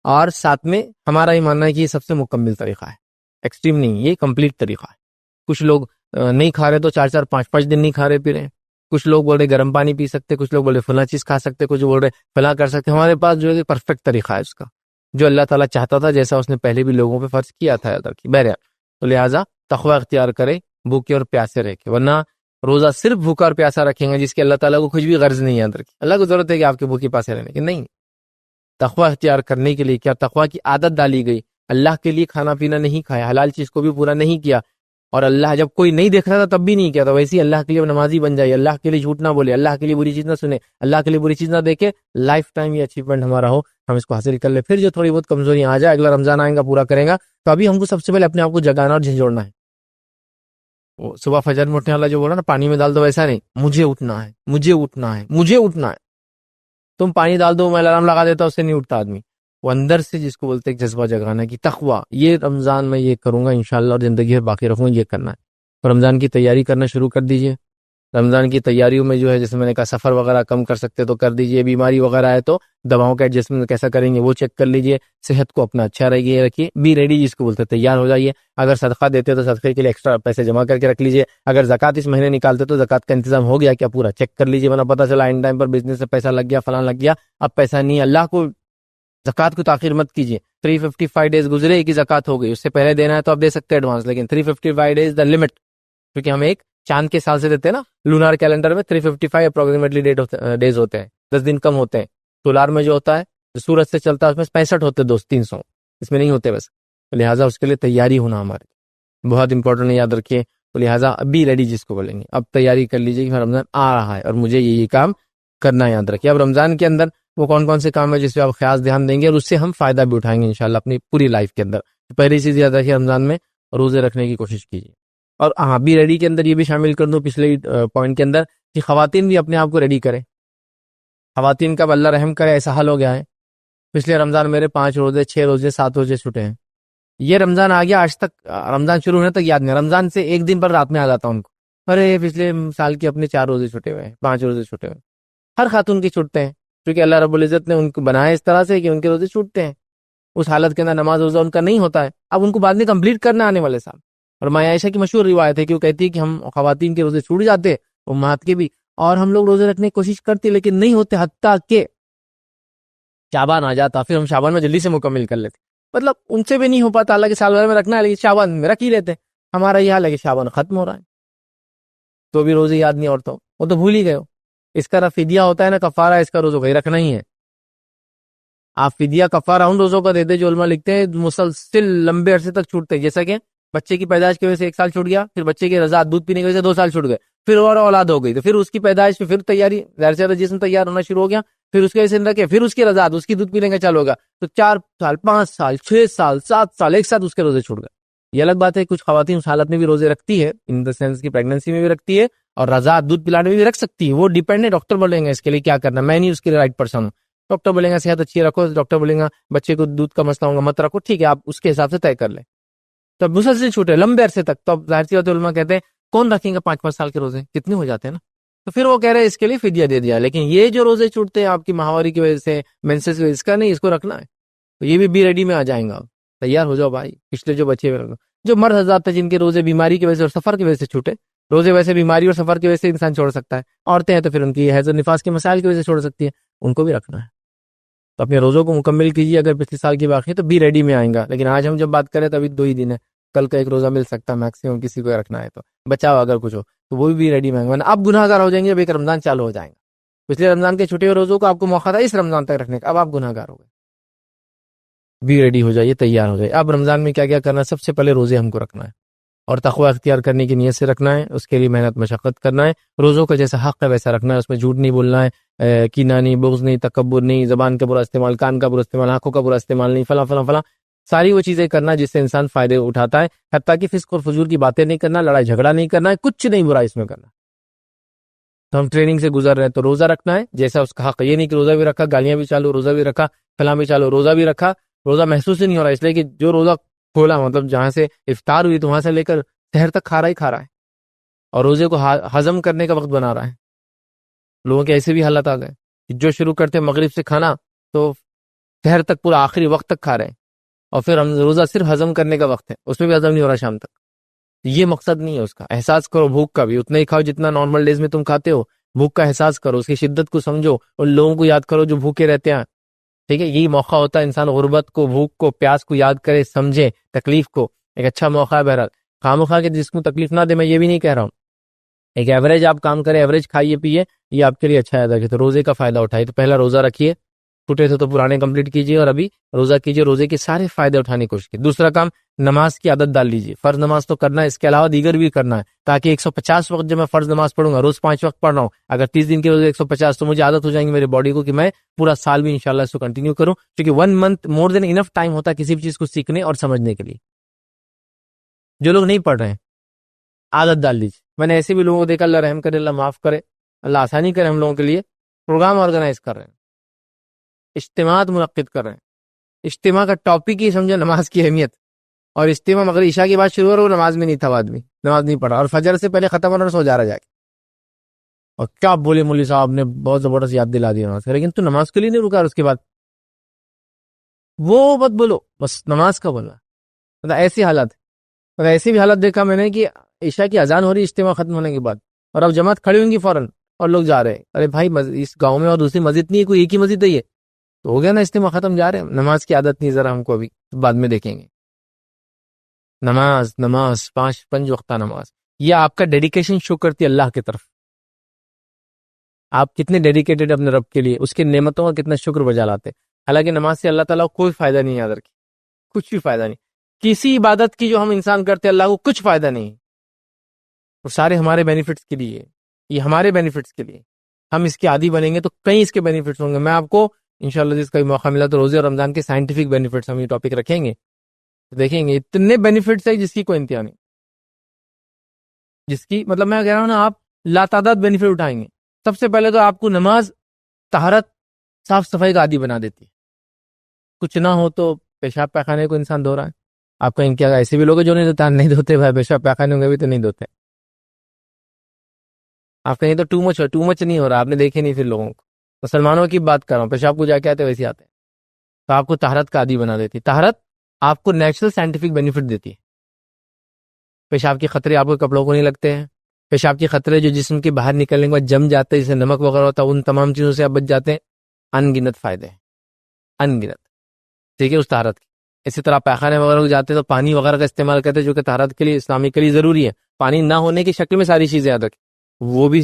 اور ساتھ میں ہمارا یہ ماننا ہے کہ یہ سب سے مکمل طریقہ ہے. ایکسٹریم نہیں, یہ کمپلیٹ طریقہ ہے. کچھ لوگ نہیں کھا رہے تو 4 5 دن نہیں کھا رہے پی رہے. کچھ لوگ بول رہے گرم پانی پی سکتے, کچھ لوگ بول رہے فلاں چیز کھا سکتے, کچھ بول رہے فلاں کر سکتے. ہمارے پاس جو ہے پرفیکٹ طریقہ ہے اس کا, جو اللہ تعالیٰ چاہتا تھا, جیسا اس نے پہلے بھی لوگوں پہ فرض کیا تھا ادھر کی. بہرحال تو لہٰذا تقوی اختیار کرے, بھوکے اور پیاسے رہ کے. ورنہ روزہ صرف بھوکا اور پیاسا رکھیں گے جس کے اللہ تعالیٰ کو کچھ بھی غرض نہیں ہے اندر کی. اللہ کو ضرورت ہے کہ آپ کے بھوکے پیاسے رہنے کی, نہیں. تقوی اختیار کرنے کے لیے کیا تقوی کی عادت ڈالی گئی. اللہ کے لیے کھانا پینا نہیں کھایا, حلال چیز کو بھی پورا نہیں کیا, اور اللہ جب کوئی نہیں دیکھ رہا تھا تب بھی نہیں کیا تھا. ویسے ہی اللہ کے لیے نمازی بن جائے, اللہ کے لیے جھوٹ نہ بولے, اللہ کے لیے بری چیز نہ سنے, اللہ کے لیے بری چیز نہ دیکھے. لائف ٹائم یہ اچیومنٹ ہمارا ہو, ہم اس کو حاصل کر لیں. پھر جو تھوڑی بہت کمزوری آ جائے, اگلا رمضان آئے گا پورا کریں گا. تو ابھی ہم کو سب سے پہلے اپنے آپ کو جگانا اور جھنجھوڑنا ہے. وہ صبح فجر میں اٹھنے والا جو بولا نا پانی میں ڈال دو, ویسا نہیں. مجھے اٹھنا ہے, مجھے اٹھنا ہے, مجھے اٹھنا ہے. تم پانی ڈال دو, میں الارم لگا دیتا, اس سے نہیں اٹھتا آدمی. وہ اندر سے جس کو بولتے ہیں جذبہ جگانا کی تقوی, یہ رمضان میں یہ کروں گا انشاءاللہ, اور زندگی بھر باقی رکھوں گا, یہ کرنا ہے. رمضان کی تیاری کرنا شروع کر دیجئے. رمضان کی تیاریوں میں جو ہے جیسے میں نے کہا سفر وغیرہ کم کر سکتے تو کر دیجئے. بیماری وغیرہ ہے تو دواؤں کا ایڈجسٹمنٹ کیسا کریں گے وہ چیک کر لیجئے. صحت کو اپنا اچھا رکھیے. بی ریڈی جس کو بولتے ہیں, تیار ہو جائیے. اگر صدقہ دیتے تو صدقے کے لیے ایکسٹرا پیسے جمع کر کے رکھ لیجئے. اگر زکوٰۃ اس مہینے نکالتے تو زکوٰۃ کا انتظام ہو گیا کیا پورا چیک کر لیجئے. ورنہ پتہ چلا ان ٹائم پر بزنس سے پیسہ لگ گیا, فلاں لگ گیا, اب پیسہ نہیں. اللہ کو زکوٰۃ کو تاخیر مت کیجیے. 355 ڈیز گزرے کی زکوٰۃ ہو گئی, اس سے پہلے دینا ہے تو آپ دے سکتے ہیں ایڈوانس, لیکن 355 ڈیز دا لمٹ. کیونکہ ہم ایک چاند کے سال سے دیتے ہیں نا, لونار کیلنڈر میں 355 اپروکسیمیٹلی ڈیز ہوتے ہیں, 10 دن کم ہوتے ہیں. سولار میں جو ہوتا ہے جو سورج سے چلتا ہے اس میں 65 ہوتے, 300 اس میں نہیں ہوتے بس. لہٰذا اس کے لیے تیاری ہونا ہمارے بہت امپورٹنٹ ہے, یاد رکھیے. تو لہٰذا ابھی ریڈی جس کو بولیں گے, اب تیاری کر لیجیے کہ رمضان آ رہا ہے اور مجھے یہ کام کرنا, یاد رکھیے. اب رمضان کے اندر وہ کون سے کام ہے جس پہ آپ خاص دھیان دیں گے اور اس سے ہم فائدہ بھی اٹھائیں گے انشاءاللہ اپنی پوری لائف کے اندر. پہلی چیز یاد رکھیے, رمضان میں روزے رکھنے کی کوشش کیجیے. اور ہاں بی ریڈی کے اندر یہ بھی شامل کر دوں پچھلے پوائنٹ کے اندر کہ خواتین بھی اپنے آپ کو ریڈی کریں. خواتین کا اب اللہ رحم کرے ایسا حال ہو گیا ہے پچھلے رمضان میرے 5 روزے 6 روزے 7 روزے چھوٹے ہیں. یہ رمضان آ گیا, آج تک رمضان شروع ہونے تک یاد نہیں. رمضان سے ایک دن پر رات میں آ جاتا ان کو, ارے پچھلے سال کے اپنے 4 روزے چھوٹے ہوئے ہیں, 5 روزے چھوٹے ہوئے. ہر خاتون کے چھوٹتے ہیں, کیونکہ اللہ رب العزت نے ان کو بنایا اس طرح سے کہ ان کے روزے چھوٹتے ہیں. اس حالت کے اندر نماز روزہ ان کا نہیں ہوتا ہے, اب ان کو بعد میں کمپلیٹ کرنا آنے والے سال. اور ماں عائشہ کی مشہور روایت ہے کہ وہ کہتی ہے کہ ہم خواتین کے روزے چھوٹ جاتے, امہات کے بھی, اور ہم لوگ روزے رکھنے کی کوشش کرتے لیکن نہیں ہوتے, حتیٰ کہ شعبان آ جاتا, پھر ہم شعبان میں جلدی سے مکمل کر لیتے. مطلب ان سے بھی نہیں ہو پاتا, اللہ کے سال بھر میں رکھنا ہے لیکن شعبان میں رکھ ہی لیتے. ہمارا یہ حال ہے کہ شعبان ختم ہو رہا ہے تو بھی روزے یاد نہیں, عورتوں وہ تو بھول ہی گئے ہو. اس کا فدیہ ہوتا ہے نا, کفارہ, اس کا روزوں کا ہی رکھنا ہی ہے. آپ فدیہ کفارہ ان روزوں کا دیتے جو علماء لکھتے ہیں مسلسل لمبے عرصے تک چھوٹتے ہیں, جیسا کہ بچے کی پیدائش کی وجہ سے 1 سال چھوٹ گیا, پھر بچے کی رضاعت دودھ پینے کی وجہ سے 2 سال چھوٹ گئے, پھر اور اولاد ہو گئی تو پھر اس کی پیدائش پہ پھر تیاری, ظاہر سے جسم تیار ہونا شروع ہو گیا, پھر اس کے وجہ سے رکھے, پھر اس کی رضاعت, اس کی دودھ پینے کا چالو ہوگا, تو 4 سال 5 سال 6 سال 7 سال ایک ساتھ اس کے روزے چھوٹ گئے. یہ الگ بات ہے, کچھ خواتین اس حالت میں بھی روزے رکھتی ہے, ان دا سینس کی پریگننسی میں بھی رکھتی ہے, اور رضاعت دودھ پلانے میں بھی رکھ سکتی ہے. وہ ڈیپینڈ ہے, ڈاکٹر بولیں گے اس کے لیے کیا کرنا, میں نہیں اس کے لیے رائٹ پرسن ہوں. ڈاکٹر بولیں گا صحت اچھی رکھو, ڈاکٹر بولیں گا بچے کو دودھ کا مسئلہ ہوگا مت رکھو, ٹھیک ہے آپ اس کے حساب سے طے کر لیں. تو مسلسل چھوٹے لمبے عرصے تک, تو اب ظاہر سی بات ہے علماء کہتے ہیں کون رکھیں گا 5-5 سال کے روزے, کتنے ہو جاتے ہیں نا. تو پھر وہ کہہ رہے ہیں اس کے لیے فدیہ دے دیا. لیکن یہ جو روزے چھوٹتے ہیں آپ کی ماہواری کی وجہ سے, مینسز کی وجہ سے, اس کا نہیں, اس کو رکھنا ہے. تو یہ بھی ریڈی میں آ جائیں گا, تیار ہو جاؤ بھائی. پچھلے جو بچے ہوئے جو مرد حضرات تھے جن کے روزے بیماری کی وجہ سے اور سفر کی وجہ سے چھوٹے, روزے ویسے بیماری اور سفر کی وجہ سے انسان چھوڑ سکتا ہے, عورتیں ہیں تو پھر ان کی حیض و نفاس کے مسائل کی وجہ سے چھوڑ سکتی ہے, ان کو بھی رکھنا ہے. تو اپنے روزوں کو مکمل کیجیے, اگر پچھلے سال کی باقی ہے تو بھی ریڈی میں آئیں گا. لیکن آج ہم جب بات کریں تو ابھی 2 ہی دن ہے, کل کا 1 روزہ مل سکتا ہے میکسیمم, کسی کو رکھنا ہے تو بچاؤ اگر کچھ ہو تو وہ بھی ریڈی میں آئیں گے. اب گناہ گار ہو جائیں گے جب ایک رمضان چالو ہو جائیں گا. پچھلے رمضان کے چھوٹے روزوں کو آپ کو موقع تھا اس رمضان تک رکھنے کا, اب آپ گناہ گار ہو گئے. بھی ریڈی ہو جائیے, تیار ہو جائیے. اب رمضان میں کیا کیا کرنا ہے, سب سے پہلے روزے ہم کو رکھنا ہے اور تقوی اختیار کرنے کی نیت سے رکھنا ہے, اس کے لیے محنت مشقت کرنا ہے. روزوں کا جیسا حق ہے ویسا رکھنا ہے, اس میں جھوٹ نہیں بولنا ہے, کینہ نہیں, بغض نہیں, تکبر نہیں, زبان کا برا استعمال, کان کا برا استعمال, آنکھوں کا برا استعمال نہیں, فلاں فلاں فلاں ساری وہ چیزیں کرنا جس سے انسان فائدے اٹھاتا ہے. حتیٰ کہ فسق اور فجور کی باتیں نہیں کرنا, لڑائی جھگڑا نہیں کرنا ہے, کچھ نہیں برا اس میں کرنا. تو ہم ٹریننگ سے گزر رہے ہیں تو روزہ رکھنا ہے جیسا اس کا حق. یہ نہیں کہ روزہ بھی رکھا, گالیاں بھی چالو, روزہ بھی رکھا, فلاں بھی چالو, روزہ بھی رکھا, روزہ محسوس ہی نہیں ہو رہا, اس لیے کہ جو روزہ کھولا مطلب جہاں سے افطار ہوئی تو وہاں سے لے کر سحر تک کھا رہا ہے, اور روزے کو ہضم کرنے کا وقت بنا رہا ہے. لوگوں کے ایسے بھی حالات آ گئے کہ جو شروع کرتے مغرب سے کھانا تو سحر تک پورا آخری وقت تک کھا رہے ہیں, اور پھر روزہ صرف ہضم کرنے کا وقت ہے, اس میں بھی ہضم نہیں ہو رہا شام تک. یہ مقصد نہیں ہے اس کا. احساس کرو بھوک کا بھی, اتنا ہی کھاؤ جتنا نارمل ڈیز میں تم کھاتے ہو. بھوک کا احساس کرو, اس کی شدت کو سمجھو, اور لوگوں کو یاد کرو جو بھوکے رہتے ہیں. ٹھیک ہے, یہی موقع ہوتا ہے انسان غربت کو, بھوک کو, پیاس کو یاد کرے, سمجھے, تکلیف کو. ایک اچھا موقع ہے. بہرحال خواہ کے جس کو تکلیف نہ دے, میں یہ بھی نہیں کہہ رہا ہوں. ایک ایوریج آپ کام کریں, ایوریج کھائیے پیے, یہ آپ کے لیے اچھا ہے. تو روزے کا فائدہ اٹھائیے. تو پہلا روزہ رکھیے, چھوٹے تھے تو پرانے کمپلیٹ کیجیے, اور ابھی روزہ کیجیے, روزے کے سارے فائدے اٹھانے کی کوشش کیجیے. دوسرا کام, نماز کی عادت ڈال لیجیے. فرض نماز تو کرنا ہے, اس کے علاوہ دیگر بھی کرنا ہے, تاکہ 150 وقت جب میں فرض نماز پڑھوں گا, روز 5 وقت پڑھ رہا ہوں, اگر 30 دن کے روزے 150, تو مجھے عادت ہو جائیں گی میرے باڈی کو کہ میں پورا سال بھی انشاءاللہ اس کو کنٹینیو کروں, کیونکہ 1 منتھ مور دین انف ٹائم ہوتا ہے کسی بھی چیز کو سیکھنے اور سمجھنے کے لیے. جو لوگ نہیں پڑھ رہے ہیں عادت ڈال لیجیے. میں نے ایسے بھی لوگوں کو دیکھا, اللہ رحم کرے, اللہ معاف کرے, اللہ آسانی کرے, ہم لوگوں کے لیے پروگرام آرگنائز کر رہے ہیں, اجتماعات منعقد کر رہے ہیں. اجتماع کا ٹاپک ہی سمجھے نماز کی اہمیت, اور اجتماع مگر عشاء کی بات شروع ہو رہا, وہ نماز میں نہیں تھا, آدمی نماز نہیں پڑھا, اور فجر سے پہلے ختم ہونا سو جا رہا جا کے. اور کیا بولے مولوی صاحب نے بہت زبردست یاد دلا دی نماز, لیکن تو نماز کے لیے نہیں رکا. اس کے بعد وہ مت بولو, بس نماز کا بولنا. مطلب ایسی حالت, مطلب ایسی بھی حالت دیکھا میں نے کہ عشاء کی اذان ہو رہی اجتماع ختم ہونے کے بعد, اور اب جماعت کھڑی ہوں گی فوراً, اور لوگ جا رہے ہیں. ارے بھائی اس گاؤں میں اور دوسری مسجد نہیں ہے, کوئی ایک ہی مسجد ہے, یہ تو ہو گیا نا اجتماع ختم, جا رہے ہیں. نماز کی عادت نہیں, ذرا ہم کو ابھی بعد میں دیکھیں گے. نماز 5 وقتہ نماز, یہ آپ کا ڈیڈیکیشن شو کرتی ہے اللہ کی طرف. آپ کتنے ڈیڈیکیٹڈ اپنے رب کے لیے, اس کی نعمتوں کا کتنا شکر بجا لاتے. حالانکہ نماز سے اللہ تعالیٰ کو کوئی فائدہ نہیں یاد رکھے, کچھ بھی فائدہ نہیں. کسی عبادت کی جو ہم انسان کرتے اللہ کو کچھ فائدہ نہیں, وہ سارے ہمارے بینیفٹس کے لیے, یہ ہمارے بینیفٹس کے لیے. ہم اس کے عادی بنیں گے تو کئی اس کے بینیفٹس ہوں گے. میں آپ کو انشاءاللہ جس کا بھی موقع ملا تو روزے اور رمضان کے سائنٹیفک بینیفٹس ہم یہ ٹاپک رکھیں گے, دیکھیں گے اتنے بینیفٹس ہیں جس کی کوئی انتہا نہیں, جس کی مطلب میں کہہ رہا ہوں نا, آپ لاتعداد بینیفٹ اٹھائیں گے. سب سے پہلے تو آپ کو نماز طہارت صاف صفائی کا عادی بنا دیتی ہے. کچھ نہ ہو تو پیشاب پیخانے کو انسان دھو رہا ہے. آپ کہیں کیا ایسے بھی لوگ ہیں جو نہیں دھوتے بھائی, پیشاب پیخانے ہوں گے بھی تو نہیں دھوتے. آپ کہیں تو ٹو مچ نہیں ہو رہا, آپ نے دیکھے نہیں پھر لوگوں کو. مسلمانوں کی بات کر رہا ہوں, پیشاب کو جا کے آتے ویسے آتے ہیں. تو آپ کو طہارت کا عادی بنا دیتی. طہارت آپ کو نیچرل سائنٹیفک بینیفٹ دیتی ہے. پیشاب کے خطرے آپ کو کپڑوں کو نہیں لگتے ہیں. پیشاب کے خطرے جو جسم کے باہر نکلنے کے بعد جم جاتے ہیں, جیسے نمک وغیرہ ہوتا ہے, ان تمام چیزوں سے آپ بچ جاتے ہیں. ان گنت فائدے ہیں, ان گنت, ٹھیک ہے, اس طہارت کی. اسی طرح پیخانے وغیرہ کو جاتے ہیں تو پانی وغیرہ کا استعمال کرتے ہیں, جو کہ طہارت کے لیے اسلامی کے لیے ضروری ہے. پانی نہ ہونے کی شکل میں ساری چیزیں یاد رکھیں, وہ بھی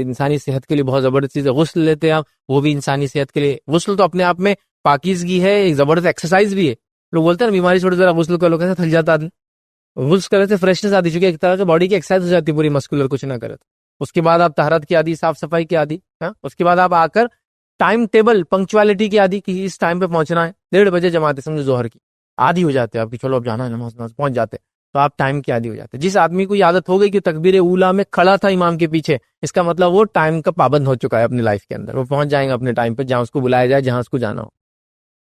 انسانی صحت کے لیے بہت زبردست چیز ہے. غسل لیتے ہیں آپ, وہ بھی انسانی صحت کے لیے. غسل تو اپنے آپ میں پاکیزگی ہے, ایک زبردست ایکسرسائز بھی ہے. لوگ بولتے ہیں نا بیماری چھوڑ ذرا غسل کر لو, کیسے تھک جاتا آدمی. غسل کرنے سے فریشنس آتی, چونکہ ایک طرح سے باڈی کی ایکسرسائز ہو جاتی ہے پوری مسکولر, کچھ نہ کرے تو. اس کے بعد آپ طہارت کی عادی, صاف صفائی کی عادی. اس کے بعد آپ آ کر ٹائم ٹیبل پنکچوالٹی کی عادی, کہ اس ٹائم پہ پہنچنا ہے, 1:30 بجے جماعت ہے سمجھو ظہر کی, عادی ہو جاتے ہیں آپ کی, چلو اب جانا ہے نماز پہنچ جاتے ہیں. تو آپ ٹائم کی عادی ہو جاتے ہیں. جس آدمی کو یہ عادت ہو گئی کہ تکبیر اولا میں کھڑا تھا امام کے پیچھے, اس کا مطلب وہ ٹائم کا پابند ہو چکا ہے اپنی لائف کے اندر. وہ پہنچ جائیں گے اپنے ٹائم پہ, جہاں اس کو بلایا جائے, جہاں اس کو جانا ہو.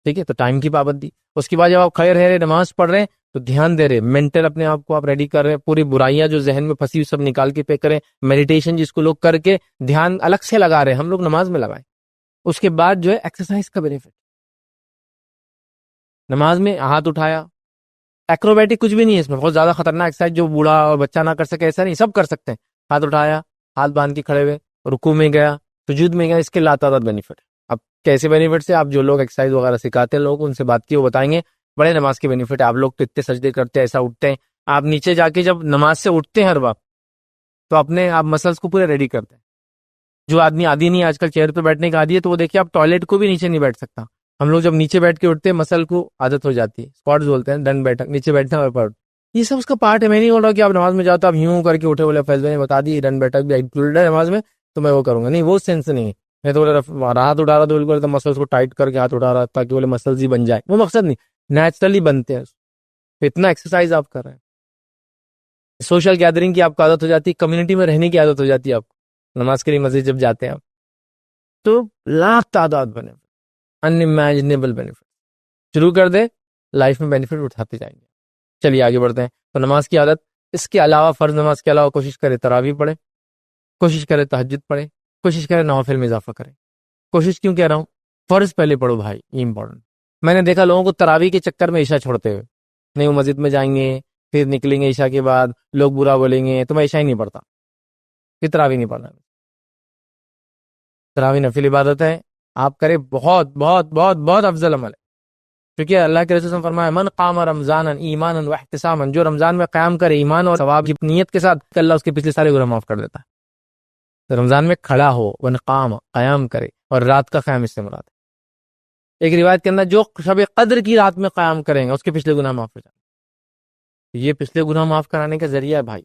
ٹھیک ہے, تو ٹائم کی پابندی. اس کے بعد جب آپ کھڑے رہ رہے, نماز پڑھ رہے ہیں, تو دھیان دے رہے, مینٹل اپنے آپ کو آپ ریڈی کر رہے ہیں, پوری برائیاں جو ذہن میں پھنسی سب نکال کے پے کریں. میڈیٹیشن جس کو لوگ کر کے دھیان الگ سے لگا رہے ہیں, ہم لوگ نماز میں لگائیں. اس کے بعد جو ہے ایکسرسائز کا بینیفٹ, نماز میں ہاتھ اٹھایا, ایکروبیٹک کچھ بھی نہیں ہے اس میں, بہت زیادہ خطرناک ایکسرسائز جو بوڑھا اور بچہ نہ کر سکے ایسا نہیں, سب کر سکتے ہیں. ہاتھ اٹھایا, ہاتھ باندھ کے کھڑے ہوئے, رکوع میں گیا, سجود میں گیا, اس کے لاتعداد بینیفٹ. اب کیسے بینیفٹ سے, آپ جو لوگ ایکسرسائز وغیرہ سکھاتے ہیں لوگ, ان سے بات کی, وہ بتائیں گے بڑے نماز کے بینیفٹ. آپ لوگ تو اتنے سجدے کرتے ہیں, ایسا اٹھتے ہیں, آپ نیچے جا کے جب نماز سے اٹھتے ہیں ہر وقت, تو اپنے آپ مسلس کو پورے ریڈی کرتے ہیں. جو آدمی عادی نہیں آج کل چیئر پہ بیٹھنے کا عادی ہے, تو وہ دیکھیے آپ ٹوائلٹ کو بھی نیچے نہیں بیٹھ سکتا. ہم لوگ جب نیچے بیٹھ کے اٹھتے ہیں, مسل کو عادت ہو جاتی ہے, اسکواٹس بولتے ہیں, ڈن بیٹھک, نیچے بیٹھنا اور پڑھ. یہ سب اس کا پارٹ ہے. میں نہیں بول رہا کہ آپ نماز میں جاؤ تو آپ یوں کر کے اٹھے, بولے فیض نے بتا دی ڈن بیٹھک بھی انکلوڈ ہے نماز میں, تو میں وہ کروں گا. نہیں, وہ سینس نہیں ہے. میں تو بولے ہاتھ اٹھا رہا, تو بالکل مسلس کو ٹائٹ کر کے ہاتھ اٹھا رہا, تاکہ بولے مسلس ہی بن جائے, وہ مقصد نہیں, نیچرلی بنتے ہیں. اتنا ایکسرسائز آپ کر رہے ہیں. سوشل گیدرنگ کی آپ کو عادت ہو جاتی ہے, کمیونٹی میں رہنے کی عادت ہو جاتی ہے آپ کو, نماز کے لیے مسجد جب جاتے ہیں آپ, تو لاکھ تعداد بنے, ان امیجنیبل بینیفٹ. شروع کر دے, لائف میں بینیفٹ اٹھاتے جائیں گے. چلیے آگے بڑھتے ہیں. تو نماز کی عادت, اس کے علاوہ فرض نماز کے علاوہ کوشش کرے تراویح پڑھے, کوشش کرے تہجد پڑھے, کوشش کرے نوافل میں اضافہ کرے. کوشش کیوں کہہ رہا ہوں, فرض پہلے پڑھو بھائی, یہ امپورٹنٹ. میں نے دیکھا لوگوں کو تراویح کے چکر میں عشاء چھوڑتے ہوئے, نہیں وہ مسجد میں جائیں گے, پھر نکلیں گے عشاء کے بعد, لوگ برا بولیں گے, تو میں عشاء ہی نہیں پڑھتا, پھر تراویح نہیں پڑھنا. تراویح نفل عبادت ہے, آپ کرے, بہت بہت بہت بہت افضل عمل ہے. کیونکہ اللہ کے رسول نے فرمایا, من قام رمضان ایمانا واحتسابا, جو رمضان میں قیام کرے ایمان اور ثواب کی نیت کے ساتھ, کہ اللہ اس کے پچھلے سارے گناہ معاف کر دیتا ہے. تو رمضان میں کھڑا ہو, ون قام, قیام کرے, اور رات کا قیام اس سے مراد ہے. ایک روایت کے اندر جو شب قدر کی رات میں قیام کریں گے, اس کے پچھلے گناہ معاف ہو جائیں گے. یہ پچھلے گناہ معاف کرانے کا ذریعہ ہے بھائی.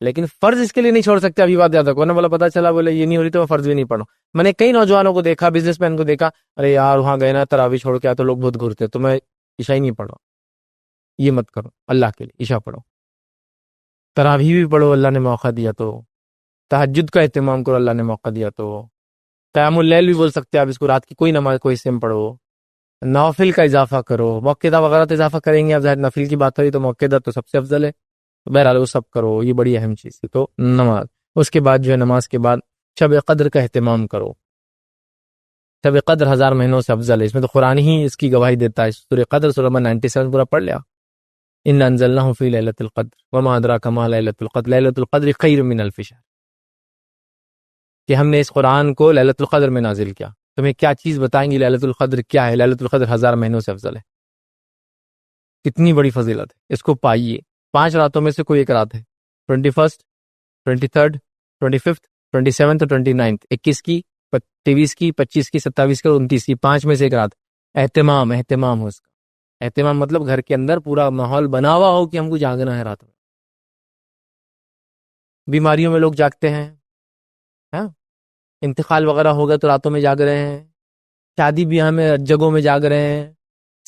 لیکن فرض اس کے لیے نہیں چھوڑ سکتے, ابھی بات یاد رکھو نا, بولا پتا چلا بولے یہ نہیں ہو رہی تو میں فرض بھی نہیں پڑھوں. میں نے کئی نوجوانوں کو دیکھا, بزنس مین کو دیکھا, ارے یار وہاں گئے نا تراویح چھوڑ کے آئے تو لوگ بہت گھرتے, تو میں عشاء ہی نہیں پڑھا. یہ مت کرو, اللہ کے لیے عشاء پڑھو, تراویح بھی پڑھو, اللہ نے موقع دیا تو, تہجد کا اہتمام کرو, اللہ نے موقع دیا تو, قیام اللیل بھی بول سکتے ہیں آپ اس کو, رات کی کوئی نماز کوئی حصے میں پڑھو, نوافل کا اضافہ کرو, موقعہ وغیرہ تو اضافہ کریں گے. اب ظاہر نفل کی بات ہوئی تو موقعہ تو سب سے افضل ہے, بہرحال وہ سب کرو, یہ بڑی اہم چیز ہے. تو نماز, اس کے بعد جو ہے نماز کے بعد شب قدر کا اہتمام کرو. شب قدر 1000 مہینوں سے افضل ہے, اس میں تو قرآن ہی اس کی گواہی دیتا ہے. سورہ قدر سورہ نمبر 97 پورا پڑھ لیا. انا انزلناہ فی لیلۃ القدر وما ادراک ما لیلۃ القدر لیلۃ القدر خیر من الف شہر, کہ ہم نے اس قرآن کو لیلۃ القدر میں نازل کیا. تمہیں کیا چیز بتائیں گی لیلۃ القدر کیا ہے؟ لیلۃ القدر 1000 مہینوں سے افضل ہے. کتنی بڑی فضیلت ہے, اس کو پائیے. 5 راتوں میں سے کوئی ایک رات ہے, 21، 23، 25، 27 اور 29, 21 کی، 23 کی، 25 کی، 27 کی اور 29 کی, 5 میں سے ایک رات. اہتمام ہو اس کا. اہتمام مطلب گھر کے اندر پورا ماحول بنا ہوا ہو کہ ہم کو جاگنا ہے رات میں. بیماریوں میں لوگ جاگتے ہیں, ہاں, انتقال وغیرہ ہو گیا تو راتوں میں جاگ رہے ہیں, شادی بیاہ میں جگہوں میں جاگ رہے ہیں,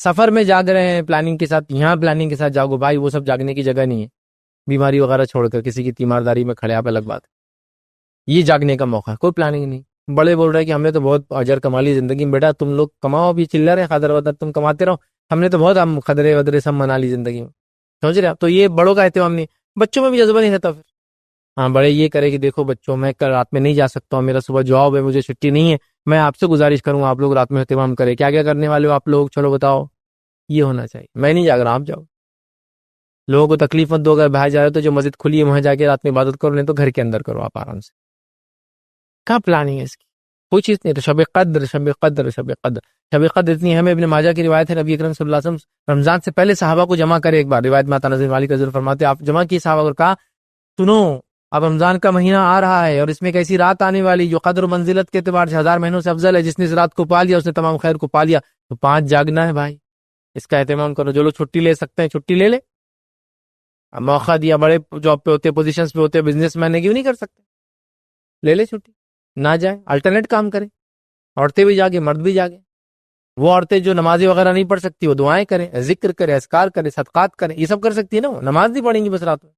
سفر میں جاگ رہے ہیں پلاننگ کے ساتھ, یہاں پلاننگ کے ساتھ جاگو بھائی, وہ سب جاگنے کی جگہ نہیں ہے. بیماری وغیرہ چھوڑ کر کسی کی تیمارداری میں کھڑے, آپ الگ بات, یہ جاگنے کا موقع ہے, کوئی پلاننگ نہیں. بڑے بول رہے ہیں کہ ہم نے تو بہت اجر کما لی زندگی میں. بیٹا تم لوگ کماؤ بھی چلر ہے خدر ودر تم کماتے رہو, ہم نے تو بہت ہم خدرے ودرے سب منا لی زندگی میں. سمجھ رہے آپ؟ تو یہ بڑوں کا اہتمام نہیں, بچوں میں بھی جذبہ نہیں رہتا. پھر ہاں بڑے یہ کرے کہ دیکھو بچوں میں کل رات میں نہیں جا سکتا ہوں, میرا صبح جاب ہے, مجھے چھٹی نہیں ہے, میں آپ سے گزارش کروں آپ لوگ رات میں اہتمام کریں. کیا کیا کرنے والے ہو آپ لوگ, چلو بتاؤ. یہ ہونا چاہیے. میں نہیں جاگ رہا, آپ جاؤ. لوگوں کو تکلیف مت دو. اگر باہر جا رہے تو جو مسجد کھلی ہے وہاں جا کے رات میں عبادت کرو, نہیں تو گھر کے اندر کرو آپ آرام سے. کہاں پلاننگ ہے اس کی؟ کوئی چیز نہیں. تو شب قدر شب قدر شب قدر شب قدر اتنی ہمیں ابن ماجہ کی روایت ہے, نبی اکرم صلی اللہ علیہ وسلم رمضان سے پہلے صحابہ کو جمع کرے. ایک بار روایت میں آتا نظر مالک رضی اللہ فرماتے آپ جمع کی صحابہ اور کہا سنو اب رمضان کا مہینہ آ رہا ہے اور اس میں ایک ایسی رات آنے والی جو قدر و منزلت کے اعتبار سے 1000 مہینوں سے افضل ہے. جس نے اس رات کو پا لیا اس نے تمام خیر کو پا لیا. تو 5 جاگنا ہے بھائی, اس کا اہتمام کرو. جو لوگ چھٹی لے سکتے ہیں چھٹی لے لے. اب موقع دیا, بڑے جاب پہ ہوتے, پوزیشنز پہ ہوتے, بزنس مین ہے, کیوں نہیں کر سکتے؟ لے لے چھٹی, نہ جائے, الٹرنیٹ کام کرے. عورتیں بھی جاگے, مرد بھی جاگے. وہ عورتیں جو نمازیں وغیرہ نہیں پڑھ سکتی وہ دعائیں کریں, ذکر کریں, اذکار کریں, صدقات کریں. یہ سب کر سکتی ہے نا. وہ نماز نہیں پڑھیں گی بس رات میں,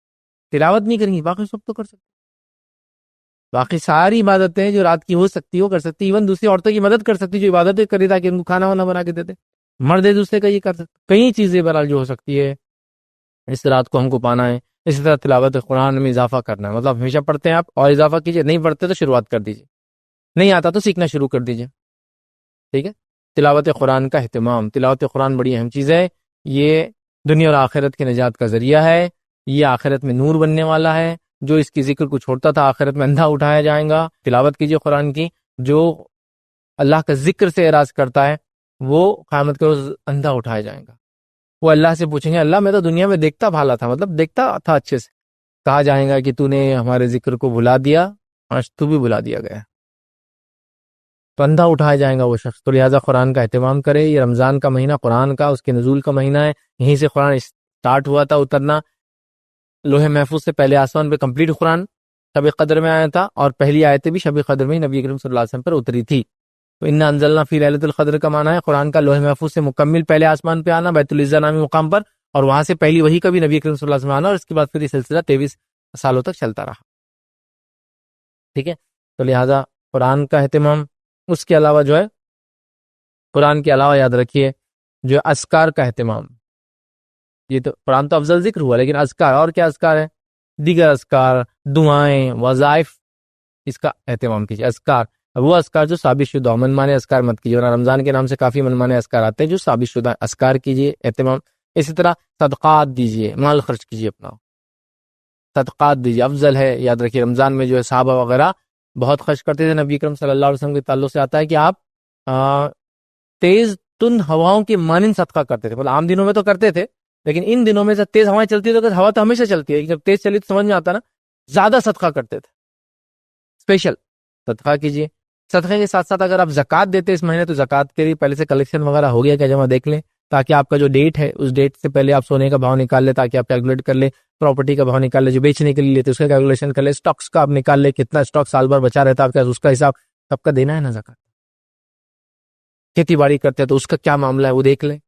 تلاوت نہیں کریں گی, باقی سب تو کر سکتی. باقی ساری عبادتیں جو رات کی ہو سکتی وہ کر سکتی. ایون دوسری عورتوں کی مدد کر سکتی جو عبادتیں کرے تاکہ ان کو کھانا وانا بنا کے دیتے. مرد دوسرے کا یہ کر سکتے. کئی چیزیں بہرحال جو ہو سکتی ہے اس رات کو ہم کو پانا ہے. اسی طرح تلاوت قرآن میں اضافہ کرنا ہے, مطلب ہمیشہ پڑھتے ہیں آپ اور اضافہ کیجئے, نہیں پڑھتے تو شروعات کر دیجئے, نہیں آتا تو سیکھنا شروع کر دیجئے. ٹھیک ہے. تلاوت قرآن کا اہتمام. تلاوت قرآن بڑی اہم چیز ہے. یہ دنیا اور آخرت کی نجات کا ذریعہ ہے. یہ آخرت میں نور بننے والا ہے. جو اس کی ذکر کو چھوڑتا تھا آخرت میں اندھا اٹھایا جائے گا. تلاوت کیجئے قرآن کی. جو اللہ کا ذکر سے اعراض کرتا ہے وہ قیامت کے روز اندھا اٹھایا جائے گا. وہ اللہ سے پوچھیں گے اللہ میں تو دنیا میں دیکھتا بھالا تھا, مطلب دیکھتا تھا اچھے سے. کہا جائے گا کہ تو نے ہمارے ذکر کو بھلا دیا, آج تو بھی بھلا دیا گیا. تو اندھا اٹھایا جائے گا وہ شخص. تو لہٰذا قرآن کا اہتمام کرے. یہ رمضان کا مہینہ قرآن کا, اس کے نزول کا مہینہ ہے. یہیں سے قرآن اسٹارٹ ہوا تھا اترنا. لوح محفوظ سے پہلے آسمان پہ کمپلیٹ قرآن شب قدر میں آیا تھا, اور پہلی آیتیں بھی شب قدر میں نبی کریم صلی اللہ علیہ وسلم پر اتری تھی. تو انا انزلنا فی لیلۃ القدر کا معنی ہے قرآن کا لوح محفوظ سے مکمل پہلے آسمان پہ آنا, بیت العزہ نامی مقام پر, اور وہاں سے پہلی وہی کبھی نبی کریم صلی اللہ علیہ وسلم آنا, اور اس کے بعد پھر یہ سلسلہ 23 سالوں تک چلتا رہا. ٹھیک ہے. تو لہٰذا قرآن کا اہتمام. اس کے علاوہ جو ہے قرآن کے علاوہ یاد رکھیے جو اذکار کا اہتمام. یہ تو قرآن تو افضل ذکر ہوا, لیکن اذکار, اور کیا اذکار ہے؟ دیگر اذکار, دعائیں, وظائف, اس کا اہتمام کیجیے. اذکار وہ اذکار جو ثابت شدہ, من مانے اذکار مت کیجیے. اور رمضان کے نام سے کافی من مانے اذکار آتے ہیں جو ثابت شدہ. اذکار کیجیے, اہتمام. اسی طرح صدقات دیجیے, مال خرچ کیجیے اپنا, صدقات دیجیے, افضل ہے. یاد رکھیے رمضان میں جو ہے صحابہ وغیرہ بہت خرچ کرتے تھے. نبی اکرم صلی اللہ علیہ وسلم کے تعلق سے آتا ہے کہ آپ تیز تند ہواؤں کے مانند صدقہ کرتے تھے. عام دنوں میں تو کرتے تھے, لیکن ان دنوں میں جب تیز ہوائیں چلتی تو ہوا تو ہمیشہ چلتی ہے, جب تیز چلی تو سمجھ میں آتا نا, زیادہ صدقہ کرتے تھے. اسپیشل صدقہ کیجیے. صدقے کے ساتھ ساتھ اگر آپ زکوٰۃ دیتے اس مہینے تو زکوٰۃ کے لیے پہلے سے کلیکشن وغیرہ ہو گیا کیا جمع دیکھ لیں, تاکہ آپ کا جو ڈیٹ ہے اس ڈیٹ سے پہلے آپ سونے کا بھاؤ نکال لیں, تاکہ آپ کیلکولیٹ کر لیں. پراپرٹی کا بھاؤ نکال لیں, جو بیچنے کے لیے لیتے اس کا کیلکولیشن کر لیں. اسٹاکس کا آپ نکال لیں, کتنا اسٹاک سال بھر بچا رہتا ہے آپ کے, اس کا حساب سب کا دینا ہے نا زکوٰۃ. کھیتی باڑی کرتے ہیں تو اس کا کیا معاملہ ہے وہ دیکھ لیں.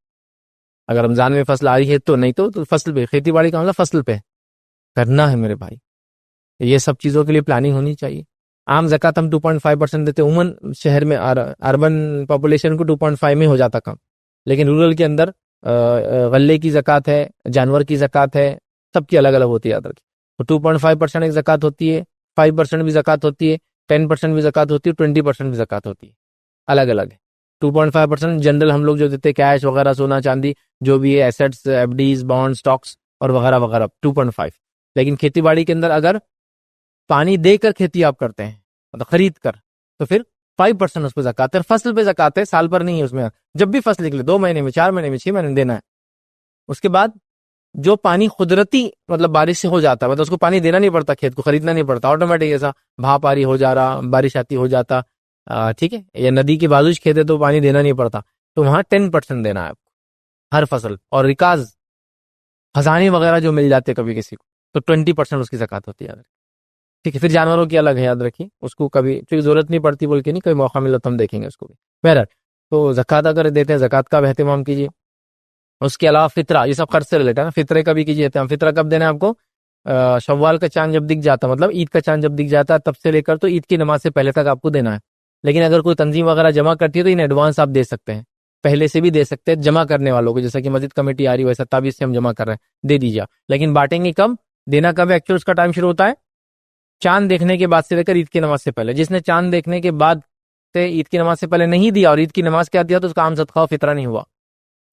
اگر رمضان میں فصل آ رہی ہے تو, نہیں تو فصل پہ, کھیتی باڑی کا معاملہ فصل پہ کرنا ہے میرے بھائی. یہ سب چیزوں کے لیے پلاننگ ہونی چاہیے. عام زکوٰۃ ہم 2.5% دیتے, عموماً شہر میں اربن پاپولیشن کو 2.5 میں ہو جاتا کام, لیکن رورل کے اندر غلے کی زکوٰۃ ہے, جانور کی زکوٰۃ ہے, سب کی الگ الگ ہوتی ہے. یاد رکھیں تو 2.5% ایک زکوٰۃ ہوتی ہے, 5% بھی زکوٰۃ ہوتی ہے, 10% بھی زکوٰۃ ہوتی ہے, 20% بھی زکوٰۃ ہوتی ہے. الگ الگ ہے. 2.5% جنرل ہم لوگ جو دیتے کیش وغیرہ, سونا چاندی جو بھی ہے, assets, FDs, bond, stocks اور وغیرہ وغیرہ, 2.5. لیکن کھیتی باڑی کے اندر اگر پانی دے کر کھیتی آپ کرتے ہیں, مطلب خرید کر, تو پھر 5% اس پہ زکوٰۃ ہے. فصل پہ زکوٰۃ ہے, سال پر نہیں ہے. اس میں جب بھی فصل نکلے 2 مہینے میں, 4 مہینے میں, 6 مہینے میں دینا ہے. اس کے بعد جو پانی قدرتی مطلب بارش سے ہو جاتا ہے, مطلب اس کو پانی دینا نہیں پڑتا, کھیت کو خریدنا نہیں پڑتا, آٹومیٹک ایسا بھا پاری ہو جا رہا, بارش آتی ہو جاتا, ٹھیک ہے, یا ندی کے بازوش کھیت ہے تو پانی دینا نہیں پڑتا, تو وہاں 10% دینا ہے آپ کو ہر فصل. اور ریکاز خزانے وغیرہ جو مل جاتے کبھی کسی کو تو 20% اس کی زکوٰۃ ہوتی ہے. ٹھیک ہے. پھر جانوروں کی الگ ہے, یاد رکھیے اس کو کبھی چونکہ ضرورت نہیں پڑتی بول کے نہیں, کوئی موقع ملا تو ہم دیکھیں گے اس کو بھی. بہرحال تو زکوٰۃ اگر دیتے ہیں زکوٰۃ کا بھی اہتمام کیجیے. اس کے علاوہ فطرہ, یہ سب خرچ سے ریلیٹڈ ہے نا, فطرے کا بھی کیجیے اہتمام. فطرہ کب دینا ہے آپ کو؟ شوال کا چاند جب دکھ جاتا, مطلب عید کا چاند جب دکھ جاتا ہے تب سے لے کر تو عید کی نماز سے پہلے تک آپ کو دینا ہے. لیکن اگر کوئی تنظیم وغیرہ جمع کرتی ہے تو ان ایڈوانس آپ دے سکتے ہیں، پہلے سے بھی دے سکتے ہیں جمع کرنے والوں کو، جیسا کہ مسجد کمیٹی آ رہی ہے ویسا 27 سے ہم جمع کر رہے ہیں، دے دیجیے، لیکن بانٹیں گے کم، دینا کب ہے ایکچوئل اس کا ٹائم شروع ہوتا ہے چاند دیکھنے کے بعد سے لے کر عید کی نماز سے پہلے۔ جس نے چاند دیکھنے کے بعد سے عید کی نماز سے پہلے نہیں دیا اور عید کی نماز کے بعد دیا تو اس کا عام صدقہ و فطرہ نہیں ہوا۔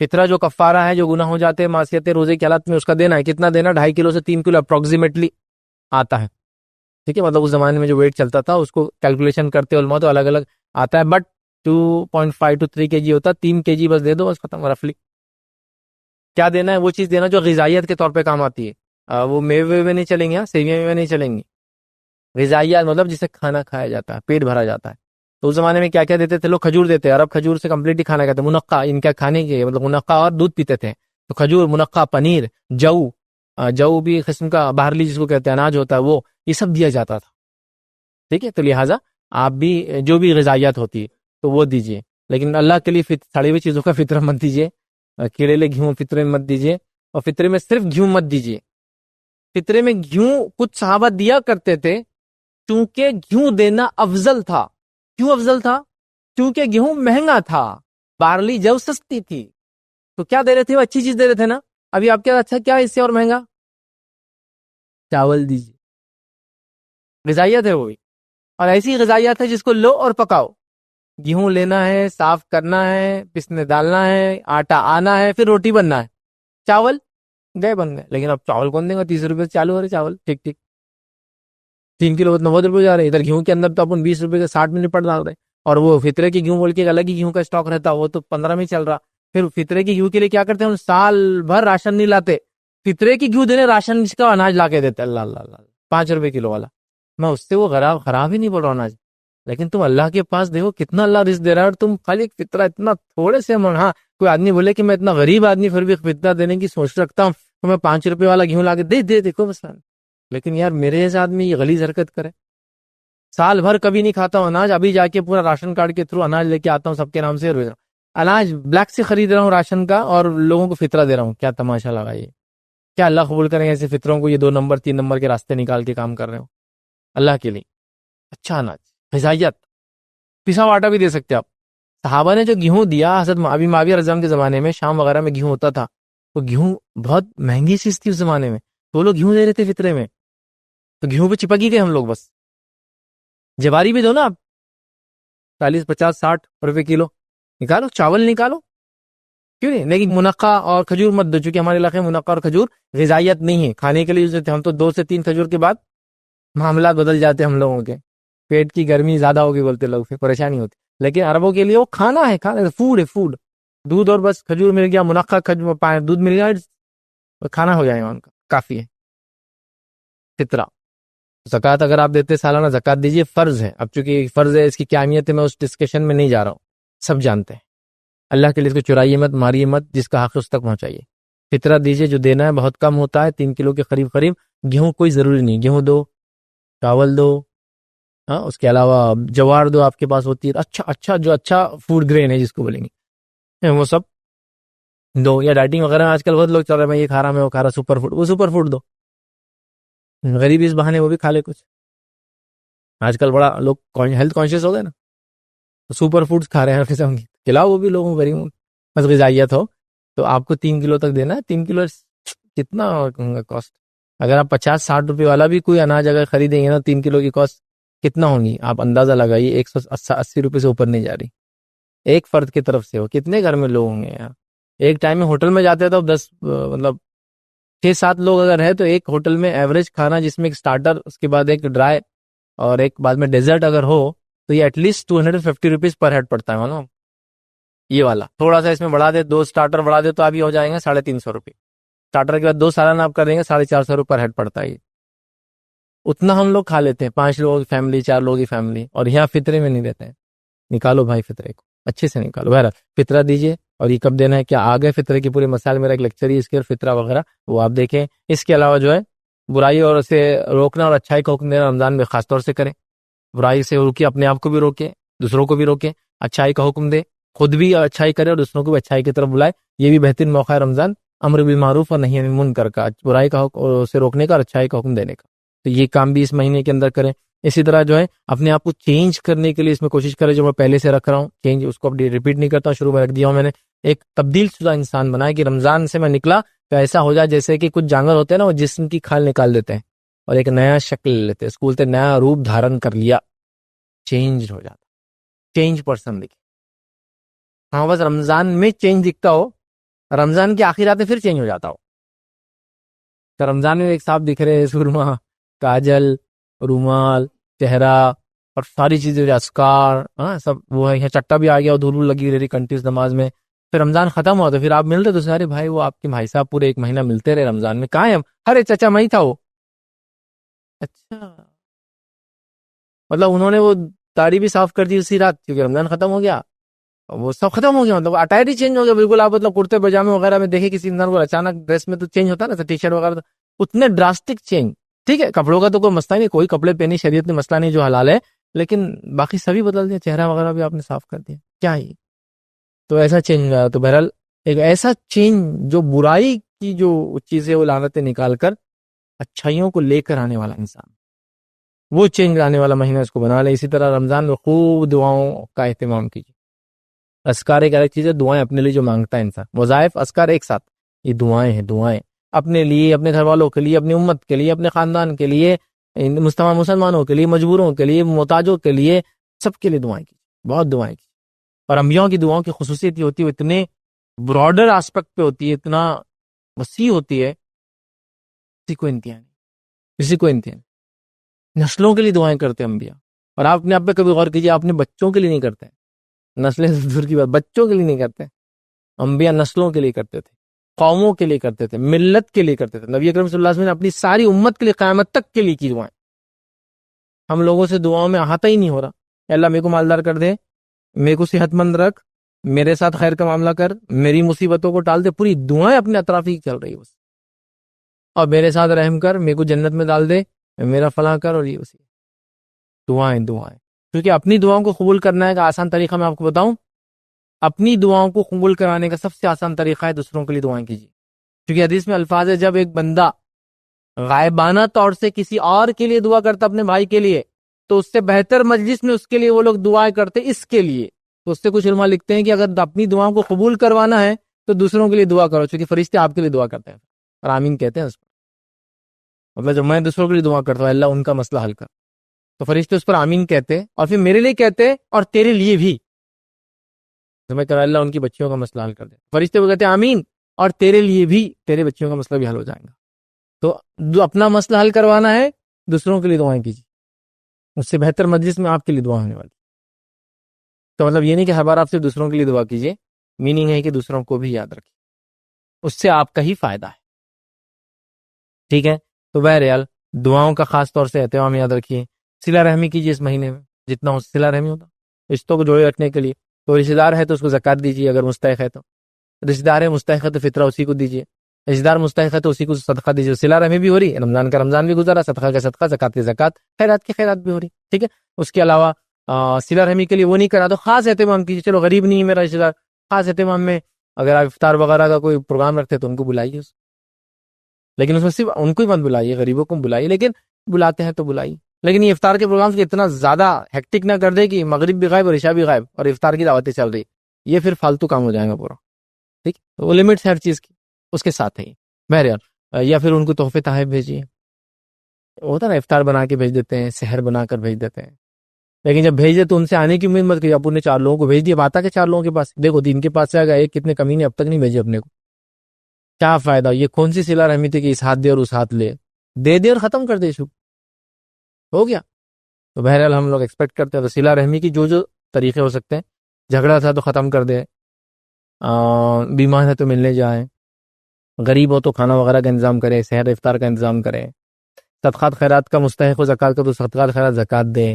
فطرہ جو کفارہ ہے، جو گناہ ہو جاتے ہیں معصیت روزے کی حالت میں، اس کا دینا ہے، کتنا دینا، 2.5 کلو سے 3 کلو اپروکسیمیٹلی آتا ہے، ٹھیک ہے، مطلب اس زمانے میں جو ویٹ چلتا تھا اس کو کیلکولیشن کرتے علماء تو الگ الگ آتا ہے، بٹ 2.5 to 3 kg ہوتا ہے، 3 kg بس دے دو بس ختم رفلی۔ کیا دینا ہے؟ وہ چیز دینا جو غذائیت کے طور پہ کام آتی ہے، وہ میوے میں نہیں چلیں گے، سیویاں میوے نہیں چلیں گی، غذائیت مطلب جسے کھانا کھایا جاتا ہے، پیٹ بھرا جاتا ہے۔ تو اس زمانے میں کیا کیا دیتے تھے لوگ؟ کھجور دیتے ہیں، عرب کھجور سے کمپلیٹ ہی کھانا کہتے ہیں، منقع ان کا کھانے کے مطلب منقع، اور دودھ پیتے تھے، تو کھجور، منقع، پنیر، جو بھی قسم کا باہرلی جس کو کہتے ہیں اناج ہوتا ہے، وہ یہ سب دیا جاتا تھا، ٹھیک ہے۔ تو لہٰذا آپ بھی جو بھی غذائیت ہوتی ہے تو وہ دیجیے، لیکن اللہ کے لیے سڑی ہوئی چیزوں کا فطرہ مت دیجیے، کیڑے گھیوں فطرے مت دیجیے، اور فطرے میں صرف گھیوں مت دیجیے۔ فطرے میں گھیوں کچھ صحابہ دیا کرتے تھے چونکہ گھیوں دینا افضل تھا۔ کیوں افضل تھا؟ کیونکہ گیہوں مہنگا تھا، بارلی جو سستی تھی، تو کیا دے رہے تھے؟ وہ اچھی چیز دے رہے تھے نا۔ ابھی آپ کے اچھا کیا اس سے اور مہنگا؟ چاول دیجیے، غذائیت ہے وہ بھی، اور ایسی غذائیت ہے جس کو لو اور پکاؤ۔ گیہوں لینا ہے، صاف کرنا ہے، پسنے ڈالنا ہے، آٹا آنا ہے، پھر روٹی بننا ہے۔ چاول گئے بن گئے، لیکن اب چاول کون دے گا؟ 30 روپے سے چالو ہو رہے چاول، ٹھیک 3 کلو 90 روپے جا رہے، ادھر گیہوں کے اندر تو اپن 20 روپے کے 60 میں نپٹ ڈال رہے، اور وہ فطرے کی گیہوں بول کے الگ ہی گیہوں کا اسٹاک رہتا، وہ تو 15 میں چل رہا۔ پھر فطرے کی گیہوں کے لیے کیا کرتے ہیں؟ سال بھر راشن نہیں لاتے، فطرے کی گیہوں دینے راشن کا اناج لا کے دیتے، اللہ اللہ اللہ، 5 روپے کلو والا۔ میں اس سے وہ خراب ہی نہیں بول رہا اناج، لیکن تم اللہ کے پاس دیکھو کتنا اللہ رزق دے رہا ہے، اور تم خالی فطرہ اتنا تھوڑے سے ہاں کوئی آدمی بولے کہ میں اتنا غریب آدمی پھر بھی فطرہ دینے کی سوچ رکھتا ہوں تو میں 5 روپے والا گیہوں لا کے دے دیکھو مثلا، لیکن یار میرے جیسا آدمی یہ غلیظ حرکت کرے، سال بھر کبھی نہیں کھاتا ہوں اناج، ابھی جا کے پورا راشن کارڈ کے تھرو اناج لے کے آتا ہوں سب کے نام سے، اناج بلیک سے خرید رہا ہوں راشن کا، اور لوگوں کو فطرہ دے رہا ہوں۔ کیا تماشا لگا یہ؟ کیا اللہ قبول کریں ایسے فطروں کو؟ یہ 2 نمبر 3 نمبر کے راستے نکال کے کام کر رہے ہو اللہ کے لیے۔ اچھا اناج، غذائیت، پسا ہوا آٹا بھی دے سکتے آپ۔ صحابہ نے جو گیہوں دیا، حضرت معاویہ رضی اللہ عنہ کے زمانے میں شام وغیرہ میں گیہوں ہوتا تھا، تو گیہوں بہت مہنگی چیز تھی اس زمانے میں، تو وہ لوگ گیہوں دے رہے تھے فطرے میں، تو گیہوں پہ چپک ہی گئے ہم لوگ۔ بس جواری بھی دو نا آپ، 40 50 60 روپے کلو نکالو، چاول نکالو، کیوں نہیں؟ لیکن منقع اور کھجور مت دو، چونکہ ہمارے علاقے میں منقع اور کھجور غذائیت نہیں ہے، کھانے کے لیے ہم تو 2 سے 3 کھجور کے بعد معاملات بدل جاتے ہم لوگوں کے، پیٹ کی گرمی زیادہ ہوگی بولتے لوگ، پھر پریشانی ہوتی، لیکن عربوں کے لیے وہ کھانا ہے، فوڈ ہے، فوڈ، دودھ اور بس کھجور مل گیا، منقع دودھ مل گیا، کھانا ہو جائے گا ان کا، کافی ہے۔ فطرہ زکوٰۃ اگر آپ دیتے سالانہ زکوٰۃ دیجیے، فرض ہے، اب چونکہ فرض ہے اس کی کیا اہمیت ہے میں اس ڈسکشن میں نہیں جا رہا ہوں، سب جانتے ہیں، اللہ کے لیے اس کو چرائیے مت، ماریے مت، جس کا حق اس تک پہنچائیے۔ فطرہ دیجیے، جو دینا ہے بہت کم ہوتا ہے، 3 کلو کے قریب، گیہوں کوئی ضروری نہیں، گیہوں دو، چاول دو، ہاں اس کے علاوہ جوار دو آپ کے پاس ہوتی ہے، اچھا جو اچھا فوڈ گرین ہے جس کو بولیں گے وہ سب دو، یا ڈائٹنگ وغیرہ میں آج کل بہت لوگ چل رہے ہیں میں یہ کھا رہا میں وہ کھا رہا، سپر فوڈ، وہ سپر فوڈ دو، غریبی اس بہانے وہ بھی کھا لے کچھ، آج کل بڑا لوگ ہیلتھ کانشیس ہو گئے نا، سپر فوڈز کھا رہے ہیں، قسم کی کھلاؤ وہ بھی لوگوں غریبوں، بس غذائیت ہو۔ تو آپ کو 3 کلو تک دینا ہے، 3 کلو کتنا کاسٹ؟ اگر آپ 50 60 روپے والا بھی کوئی اناج اگر خریدیں گے نا، 3 کلو کی کاسٹ کتنا ہوگی آپ اندازہ لگائیے، 180 روپے سے اوپر نہیں جا رہی، ایک فرد کی طرف سے ہو، کتنے گھر میں لوگ ہوں گے یار؟ ایک ٹائم میں ہوٹل میں جاتے تو 10 مطلب 6 7 لوگ اگر ہے تو ایک ہوٹل میں ایوریج کھانا جس میں ایک سٹارٹر، اس کے بعد ایک ڈرائی اور ایک بعد میں ڈیزرٹ اگر ہو تو یہ at least 250 rupees per head پڑتا ہے معلوم، یہ والا تھوڑا سا اس میں بڑھا دے، 2 سٹارٹر بڑھا دے تو ابھی ہو جائیں گے 350 روپے، سٹارٹر کے بعد 2 سالانہ آپ کر دیں گے 450 روپے پر ہیڈ پڑتا ہے، یہ اتنا ہم لوگ کھا لیتے ہیں، 5 لوگ فیملی، 4 لوگ کی فیملی، اور یہاں فطرے میں نہیں دیتے ہیں۔ نکالو بھائی فطرے کو اچھے سے نکالو، بہرحال فطرہ دیجیے، اور یہ کب دینا ہے کیا آگے فطرے کے پورے مسائل، میرا ایک لیکچر ہی اس کے فطرہ وغیرہ وہ آپ دیکھیں۔ اس کے علاوہ جو ہے برائی اور اسے روکنا اور اچھائی کا حکم دینا رمضان میں خاص طور سے کریں، برائی سے روکے، اپنے آپ کو بھی روکے، دوسروں کو بھی روکے، اچھائی کا حکم دے، خود بھی اچھائی کرے اور دوسروں کو بھی اچھائی کی طرف بلائے، یہ بھی بہترین موقع ہے رمضان امر بالمعروف اور نہی عن المنکر کا، برائی کا حکم سے روکنے کا اور اچھائی کا حکم دینے کا، تو یہ کام بھی اس مہینے کے اندر کریں۔ اسی طرح جو ہے اپنے آپ کو چینج کرنے کے لیے اس میں کوشش کرے، جو میں پہلے سے رکھ رہا ہوں چینج اس کو اب ریپیٹ نہیں کرتا ہوں، شروع میں رکھ دیا ہوں میں نے، ایک تبدیل شدہ انسان بنا ہے کہ رمضان سے میں نکلا تو ایسا ہو جائے جیسے کہ کچھ جانور ہوتے ہیں نا، وہ جسم کی کھال نکال دیتے ہیں اور ایک نیا شکل لے لیتے ہیں، اس کو بولتے ہیں نیا روپ دھارن کر لیا، چینج ہو جاتا، چینج پرسن دکھے. ہاں بس رمضان میں چینج دکھتا ہو، رمضان کی آخرات میں پھر چینج ہو جاتا ہو. تو رمضان میں ایک صاحب دکھ رہے، سرما، کاجل، رومال، چہرہ اور ساری چیزیں، اسکار، ہاں سب وہ ہے. یہاں چٹا بھی آ گیا اور دھول لگی رہی کنٹینیوس نماز میں. پھر رمضان ختم ہوا تو پھر آپ ملتے تو سارے بھائی، وہ آپ کے بھائی صاحب پورے 1 مہینہ ملتے رہے رمضان میں، کہاں ہیں ہم؟ ارے چچا میں ہی تھا وہ. اچھا، مطلب انہوں نے وہ داڑھی بھی صاف کر دی اسی رات کیونکہ رمضان ختم ہو گیا، وہ سب ختم ہو گیا، مطلب اٹائر ہی چینج ہو گیا بالکل. آپ مطلب کرتے پاجامے وغیرہ میں دیکھے کسی انسان کو اچانک ڈریس میں تو چینج ہوتا ہے نا، ٹی شرٹ وغیرہ، اتنے ڈراسٹک چینج. ٹھیک ہے کپڑوں کا تو کوئی مسئلہ نہیں، کوئی کپڑے پہنی شریعت میں مسئلہ نہیں جو حلال ہے، لیکن باقی سبھی بدل دیا، چہرہ وغیرہ بھی آپ نے صاف کر دیا، کیا ہی. تو ایسا چینج آیا. تو بہرحال ایک ایسا چینج جو برائی کی جو چیزیں وہ لعنتیں نکال کر اچھائیوں کو لے کر آنے والا انسان، وہ چینج لانے والا مہینہ اس کو بنا لے. اسی طرح رمضان میں خوب دعاؤں کا اہتمام کیجیے. اذکار ایک الگ چیز ہے، دعائیں اپنے لیے جو مانگتا ہے انسان، وظائف اذکار ایک ساتھ، یہ دعائیں ہیں، دعائیں اپنے لیے، اپنے گھر والوں کے لیے، اپنی امت کے لیے، اپنے خاندان کے لیے، مسلمانوں کے لیے، مجبوروں کے لیے، محتاجوں کے لیے، سب کے لیے دعائیں کی، بہت دعائیں کی. اور انبیاء کی دعاؤں کی خصوصیت یہ ہوتی ہے، وہ اتنے براڈر آسپیکٹ پہ ہوتی ہے، اتنا وسیع ہوتی ہے، کسی کو انتہا نہیں، کسی کو انتہا نہیں. نسلوں کے لیے دعائیں کرتے ہیں انبیاء. اور آپ اپنے آپ پہ کبھی غور کیجیے، آپ اپنے بچوں کے لیے نہیں کرتے، نسلیں سے دور کی بات، بچوں کے لیے نہیں کرتے. انبیاء نسلوں کے لیے کرتے تھے، قوموں کے لیے کرتے تھے، ملت کے لیے کرتے تھے. نبی اکرم صلی اللہ علیہ وسلم نے اپنی ساری امت کے لیے قیامت تک کے لیے کی دعائیں. ہم لوگوں سے دعاؤں میں احاطہ ہی نہیں ہو رہا. اللہ میرے کو مالدار کر دے، میرے کو صحت مند رکھ، میرے ساتھ خیر کا معاملہ کر، میری مصیبتوں کو ٹال دے، پوری دعائیں اپنے اطراف ہی چل رہی ہے بس. اور میرے ساتھ رحم کر، میرے کو جنت میں ڈال دے، میرا فلاں کر، اور یہ اسی دعائیں دعائیں. کیونکہ اپنی دعاؤں کو قبول کرنا ہے کا آسان طریقہ میں آپ کو بتاؤں، اپنی دعاؤں کو قبول کرانے کا سب سے آسان طریقہ ہے دوسروں کے لیے دعائیں کیجیے. کیونکہ حدیث میں الفاظ ہے، جب ایک بندہ غائبانہ طور سے کسی اور کے لیے دعا کرتا اپنے بھائی کے لیے، تو اس سے بہتر مجلس میں اس کے لیے وہ لوگ دعائیں کرتے اس کے لیے. تو اس سے کچھ علماء لکھتے ہیں کہ اگر اپنی دعاؤں کو قبول کروانا ہے تو دوسروں کے لیے دعا کرو، چونکہ فرشتے آپ کے لیے دعا کرتے ہیں اور آمین کہتے ہیں اس پر. مطلب جب میں دوسروں کے لیے دعا کرتا ہوں اللہ ان کا مسئلہ حل کر، تو فرشتے اس پر آمین کہتے اور پھر میرے لیے کہتے اور تیرے لیے بھی. تو میں کہہ رہا اللہ ان کی بچیوں کا مسئلہ حل کر دے، فرشتے وہ کہتے ہیں آمین اور تیرے لیے بھی، تیرے بچیوں کا مسئلہ بھی حل ہو جائے گا. تو جو اپنا مسئلہ حل کروانا ہے دوسروں کے لیے دعائیں کیجیے، اس سے بہتر مجلس میں آپ کے لیے دعا ہونے والی. تو مطلب یہ نہیں کہ ہر بار آپ سے دوسروں کے لیے دعا کیجیے، میننگ ہے کہ دوسروں کو بھی یاد رکھیے، اس سے آپ کا ہی فائدہ ہے. ٹھیک ہے. تو بہرحال دعاؤں کا خاص طور سے اہتمام یاد رکھیے. صلہ رحمی کیجیے اس مہینے میں جتنا ہو صلہ رحمی ہوتا، رشتوں کو جوڑے رکھنے کے لیے. تو رشتہ دار ہے تو اس کو زکات دیجیے اگر مستحق ہے تو، رشتہ دار ہے مستحق ہے تو فطرہ اسی کو دیجیے، رشتہ دار مستحق ہے تو اسی کو صدقہ دیجیے. صلہ رحمی بھی ہو رہی، رمضان کا رمضان بھی گزرا، صدقہ کا صدقہ، زکات کی زکات، خیرات کی خیرات بھی ہو رہی. ٹھیک ہے. اس کے علاوہ صلہ رحمی کے لیے وہ نہیں کرا تو خاص اہتمام کیجیے. چلو غریب نہیں ہے میرا رشتہ دار، خاص اہتمام میں اگر آپ افطار وغیرہ کا کوئی پروگرام رکھتے تو ان کو بلائیے، لیکن اس میں صرف ان کو ہی مت بلائیے، غریبوں کو بلائیے، لیکن بلاتے ہیں تو بلائیے. لیکن یہ افطار کے پروگرام سے اتنا زیادہ ہیکٹک نہ کر دے کہ مغرب بھی غائب اور عشاء بھی غائب اور افطار کی دعوتیں چل رہی، یہ پھر فالتو کام ہو جائے گا پورا. ٹھیک، وہ لمٹس ہے ہر چیز کی، اس کے ساتھ ہے. بہرحال یا پھر ان کو تحفے تحائف بھیجیے. ہوتا نا افطار بنا کے بھیج دیتے ہیں، سحر بنا کر بھیج دیتے ہیں، لیکن جب بھیج دے تو ان سے آنے کی امید مت کیجیے. اپنے 4 لوگوں کو بھیج دیا، بات آ کے 4 لوگوں کے پاس دیکھو ان کے پاس سے آ گیا، ایک کتنے کمینے اب تک نہیں بھیجے اپنے کو، کیا فائدہ؟ یہ کون سی صلہ رحمی تھی کہ اس ہاتھ دے اور اس ہاتھ لے، دے دے اور ختم کر دے، ہو گیا. تو بہرحال ہم لوگ ایکسپیکٹ کرتے ہیں تو صلہ رحمی کی جو طریقے ہو سکتے ہیں، جھگڑا تھا تو ختم کر دے، بیمار ہے تو ملنے جائیں، غریب ہو تو کھانا وغیرہ کا انتظام کرے، سحر افطار کا انتظام کرے، صدقات خیرات کا مستحق ہو زکات کا تو صدقات خیرات زکات دے.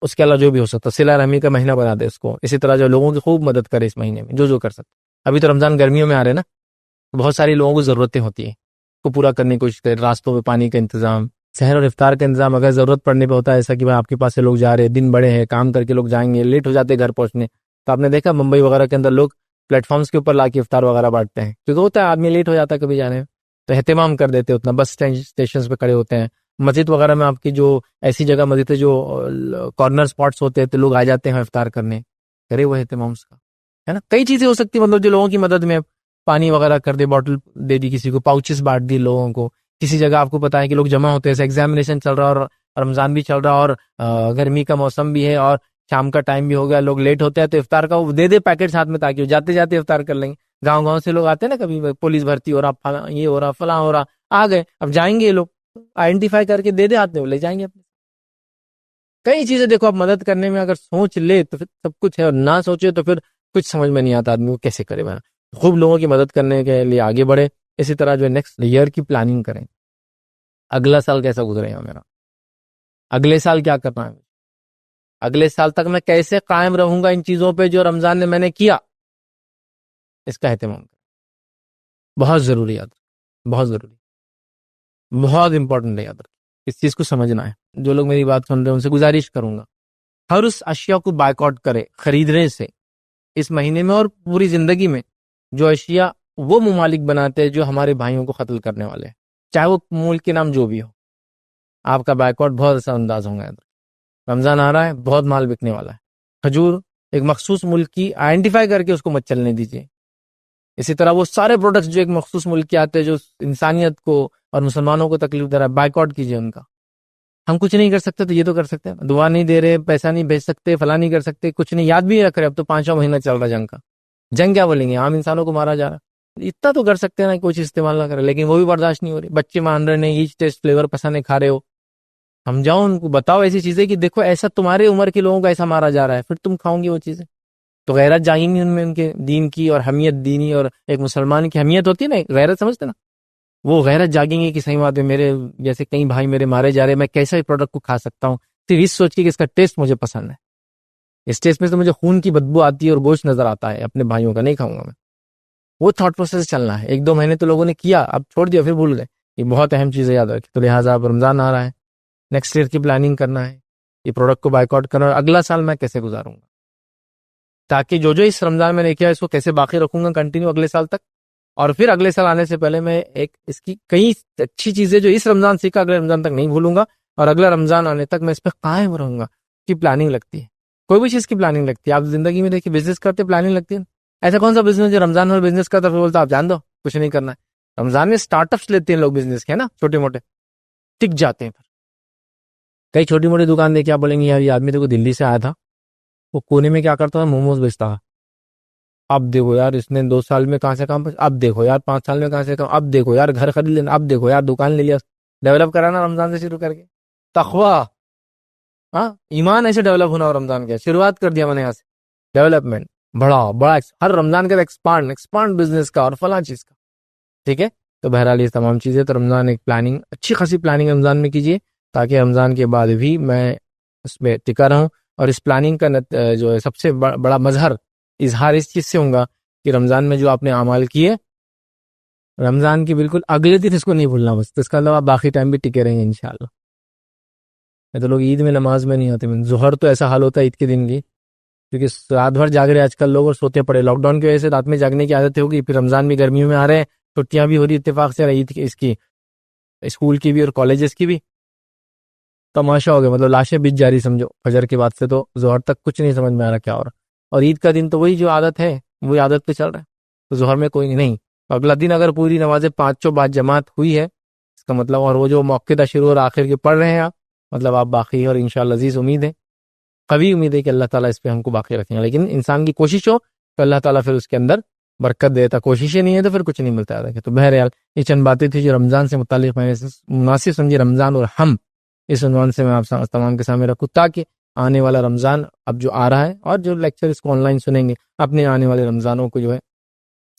اس کے علاوہ جو بھی ہو سکتا صلہ رحمی کا مہینہ بنا دے اس کو. اسی طرح جو لوگوں کی خوب مدد کرے اس مہینے میں، جو کر سکتے. ابھی تو رمضان گرمیوں میں آ رہے نا، بہت ساری لوگوں کو ضرورتیں ہوتی ہیں کو پورا کرنے کی کوشش کرے. راستوں پہ پانی کا انتظام، سحر اور افطار کا انتظام اگر ضرورت پڑنے پہ ہوتا ہے، ایسا کہ بھائی آپ کے پاس سے لوگ جا رہے ہیں، دن بڑے ہیں، کام کر کے لوگ جائیں گے، لیٹ ہو جاتے گھر پہنچنے، تو آپ نے دیکھا ممبئی وغیرہ کے اندر لوگ پلیٹ فارمز کے اوپر لا کے افطار وغیرہ بانٹتے ہیں، کیونکہ ہوتا ہے آدمی لیٹ ہو جاتا ہے کبھی جانے میں، تو اہتمام کر دیتے اتنا. بس اسٹیشنز پہ کھڑے ہوتے ہیں، مسجد وغیرہ میں آپ کی جو ایسی جگہ مسجد ہے جو کارنر اسپاٹس ہوتے ہیں تو لوگ آ جاتے ہیں افطار کرنے، کرے وہ اہتمام اس کا، ہے نا. کئی چیزیں ہو سکتی ہیں، مطلب جو لوگوں کی مدد میں پانی وغیرہ کر دے، بوٹل دے دی کسی کو، پاؤچز بانٹ دی لوگوں کو. کسی جگہ آپ کو پتا ہے کہ لوگ جمع ہوتے ہیں، ایسے ایگزامینیشن چل رہا ہے اور رمضان بھی چل رہا ہے اور گرمی کا موسم بھی ہے اور شام کا ٹائم بھی ہو گیا، لوگ لیٹ ہوتے ہیں تو افطار کا وہ دے دے پیکٹ ساتھ میں تاکہ وہ جاتے جاتے افطار کر لیں گے. گاؤں سے لوگ آتے ہیں نا، کبھی پولیس بھرتی ہو رہا، یہ ہو رہا، فلاں ہو رہا، آ گئے، اب جائیں گے یہ لوگ آئیڈینٹیفائی کر کے دے دے آتے ہیں، وہ لے جائیں گے اپنے. کئی چیزیں دیکھو، آپ مدد کرنے میں اگر سوچ لے تو پھر سب کچھ ہے، اور نہ سوچے تو پھر کچھ سمجھ میں نہیں آتا آدمی کو کیسے کرے. میں خوب لوگوں کی مدد کرنے کے لیے آگے بڑھے. اسی طرح جو نیکسٹ ایئر کی پلاننگ کریں، اگلا سال کیسا گزرے گا میرا، اگلے سال کیا کرنا ہے، اگلے سال تک میں کیسے قائم رہوں گا ان چیزوں پہ جو رمضان میں میں نے کیا، اس کا اہتمام کریں. بہت ضروری یاد، بہت ضروری، بہت امپورٹنٹ ہے یاد رکھ. اس چیز کو سمجھنا ہے. جو لوگ میری بات سن رہے ہیں ان سے گزارش کروں گا، ہر اس اشیاء کو بائیکاٹ کرے خریدنے سے اس مہینے میں اور پوری زندگی میں. جو اشیاء وہ ممالک بناتے ہیں جو ہمارے بھائیوں کو قتل کرنے والے ہیں، چاہے وہ ملک کے نام جو بھی ہو، آپ کا بائیکاٹ بہت اچھا انداز ہوگا. رمضان آ رہا ہے، بہت مال بکنے والا ہے. کھجور ایک مخصوص ملک کی آئیڈینٹیفائی کر کے اس کو مت چلنے دیجیے. اسی طرح وہ سارے پروڈکٹس جو ایک مخصوص ملک کے آتے ہیں جو انسانیت کو اور مسلمانوں کو تکلیف دے رہا ہے، بائیکاٹ کیجیے ان کا. ہم کچھ نہیں کر سکتے تو یہ تو کر سکتے ہیں، دعا نہیں دے رہے، پیسہ نہیں بھیج سکتے، فلاں نہیں کر سکتے، کچھ نہیں، یاد بھی نہیں رکھ رہے. اب تو 5واں مہینہ چل رہا جنگ کا، جنگ کیا بولیں گے، عام انسانوں کو مارا جا رہا. اتنا تو کر سکتے ہیں نا، کوئی چیز استعمال نہ کرے، لیکن وہ بھی برداشت نہیں ہو رہی. بچے مان رہے نہیں، ایچ ٹیسٹ فلیور پسند نہیں کھا رہے ہو. سمجھاؤ ان کو، بتاؤ ایسی چیزیں کہ دیکھو ایسا تمہارے عمر کے لوگوں کو ایسا مارا جا رہا ہے، پھر تم کھاؤ گی وہ چیزیں. تو غیرت جاگیں گی ان میں، ان کے دین کی اور حمیت دینی اور ایک مسلمان کی حمیت ہوتی ہے نا، غیرت سمجھتے نا، وہ غیرت جاگیں گے کہ صحیح بات ہے، میرے جیسے کئی بھائی میرے مارے جا رہے ہیں، میں کیسا ہی پروڈکٹ کو کھا سکتا ہوں صرف اس سوچ کے کہ اس کا ٹیسٹ مجھے پسند ہے. اس ٹیسٹ میں تو مجھے خون کی بدبو آتی ہے اور گوشت نظر آتا ہے، اپنے بھائیوں کا نہیں کھاؤں گا میں. وہ تھاٹ پروسیس چلنا ہے. 1-2 مہینے تو لوگوں نے کیا، اب چھوڑ دیا، پھر بھول گئے. یہ بہت اہم چیز ہے، یاد رکھیں. تو لہٰذا اب رمضان آ رہا ہے، نیکسٹ ایئر کی پلاننگ کرنا ہے، یہ پروڈکٹ کو بائیکاٹ کرنا ہے، اور اگلا سال میں کیسے گزاروں گا، تاکہ جو اس رمضان میں نے کیا اس کو کیسے باقی رکھوں گا کنٹینیو اگلے سال تک. اور پھر اگلے سال آنے سے پہلے میں ایک اس کی کئی اچھی چیزیں جو اس رمضان سیکھا اگلے رمضان تک نہیں بھولوں گا، اور اگلا رمضان آنے تک میں اس پہ قائم رہوں گا. کی پلاننگ لگتی ہے، کوئی بھی چیز کی پلاننگ لگتی ہے. آپ زندگی میں دیکھیے، بزنس کرتے پلاننگ لگتی ہے. ایسا کون سا بزنس جو رمضان میں بزنس کرتا پھر بولتا آپ جان دو کچھ نہیں کرنا ہے. رمضان میں اسٹارٹ اپس لیتے ہیں لوگ بزنس کے، ہے نا، چھوٹے موٹے، ٹک جاتے ہیں. پھر کئی چھوٹی موٹی دکان دیکھ کے آپ بولیں گے یار یہ آدمی تو دلی سے آیا تھا، وہ کونے میں کیا کرتا تھا، موموز بیچتا تھا. اب دیکھو یار اس نے 2 سال میں کہاں سے کام، اب دیکھو یار 5 سال میں کہاں سے کام، اب دیکھو یار گھر خرید لینا، اب دیکھو یار دکان لے لیا. ڈیولپ کرانا رمضان سے شروع کر کے تقویٰ، ہاں ایمان ایسے ڈیولپ ہونا. اور رمضان کے شروعات کر دیا میں نے یہاں سے ڈیولپمنٹ، بڑا ہر رمضان کا ایکسپانڈ بزنس کا اور فلاں چیز کا. ٹھیک ہے، تو بہرحال یہ تمام چیزیں، تو رمضان ایک پلاننگ، اچھی خاصی پلاننگ رمضان میں کیجیے تاکہ رمضان کے بعد بھی میں اس میں ٹکا رہوں. اور اس پلاننگ کا جو ہے سب سے بڑا مظہر اظہار اس چیز سے ہوگا کہ رمضان میں جو آپ نے اعمال کیے، رمضان کی بالکل اگلے دن اس کو نہیں بھولنا بس. تو اس کا علاوہ باقی ٹائم بھی ٹکے رہیں گے انشاءاللہ. تو لوگ عید میں نماز میں نہیں آتے، ظہر تو ایسا حال ہوتا ہے عید کے دن کی، کیونکہ رات بھر جاگ رہے آج کل لوگ اور سوتے پڑے. لاک ڈاؤن کی وجہ سے رات میں جاگنے کی عادت ہوگی، پھر رمضان بھی گرمیوں میں آ رہے ہیں، چھٹیاں بھی ہو رہی اتفاق سے، عید کی اس کی اسکول کی بھی اور کالجز کی بھی. تماشا ہو گیا، مطلب لاشیں بچ جا رہی سمجھو فجر کے بعد سے تو ظہر تک کچھ نہیں سمجھ میں آ رہا کیا ہو رہا. اور عید کا دن تو وہی جو عادت ہے وہی عادت پہ چل رہا ہے، تو ظہر میں کوئی نہیں. اگلا دن اگر پوری نمازیں 5 بعد جماعت ہوئی ہے اس کا مطلب، اور وہ جو موقع شروع اور آخر کے پڑھ رہے ہیں آپ، مطلب آپ باقی. اور انشاءاللہ عزیز امید ہے، قوی امید ہے کہ اللہ تعالیٰ اس پہ ہم کو باقی رکھیں گے. لیکن انسان کی کوشش ہو تو اللہ تعالیٰ پھر اس کے اندر برکت دیتا، کوششیں نہیں ہے تو پھر کچھ نہیں ملتا ہے. تو بہرحال یہ چند باتیں تھی جو رمضان سے متعلق میں نے مناسب سمجھی. رمضان اور ہم، اس عنوان سے میں آپ تمام کے سامنے رکھوں تاکہ آنے والا رمضان اب جو آ رہا ہے اور جو لیکچر اس کو آن لائن سنیں گے، اپنے آنے والے رمضانوں کو جو ہے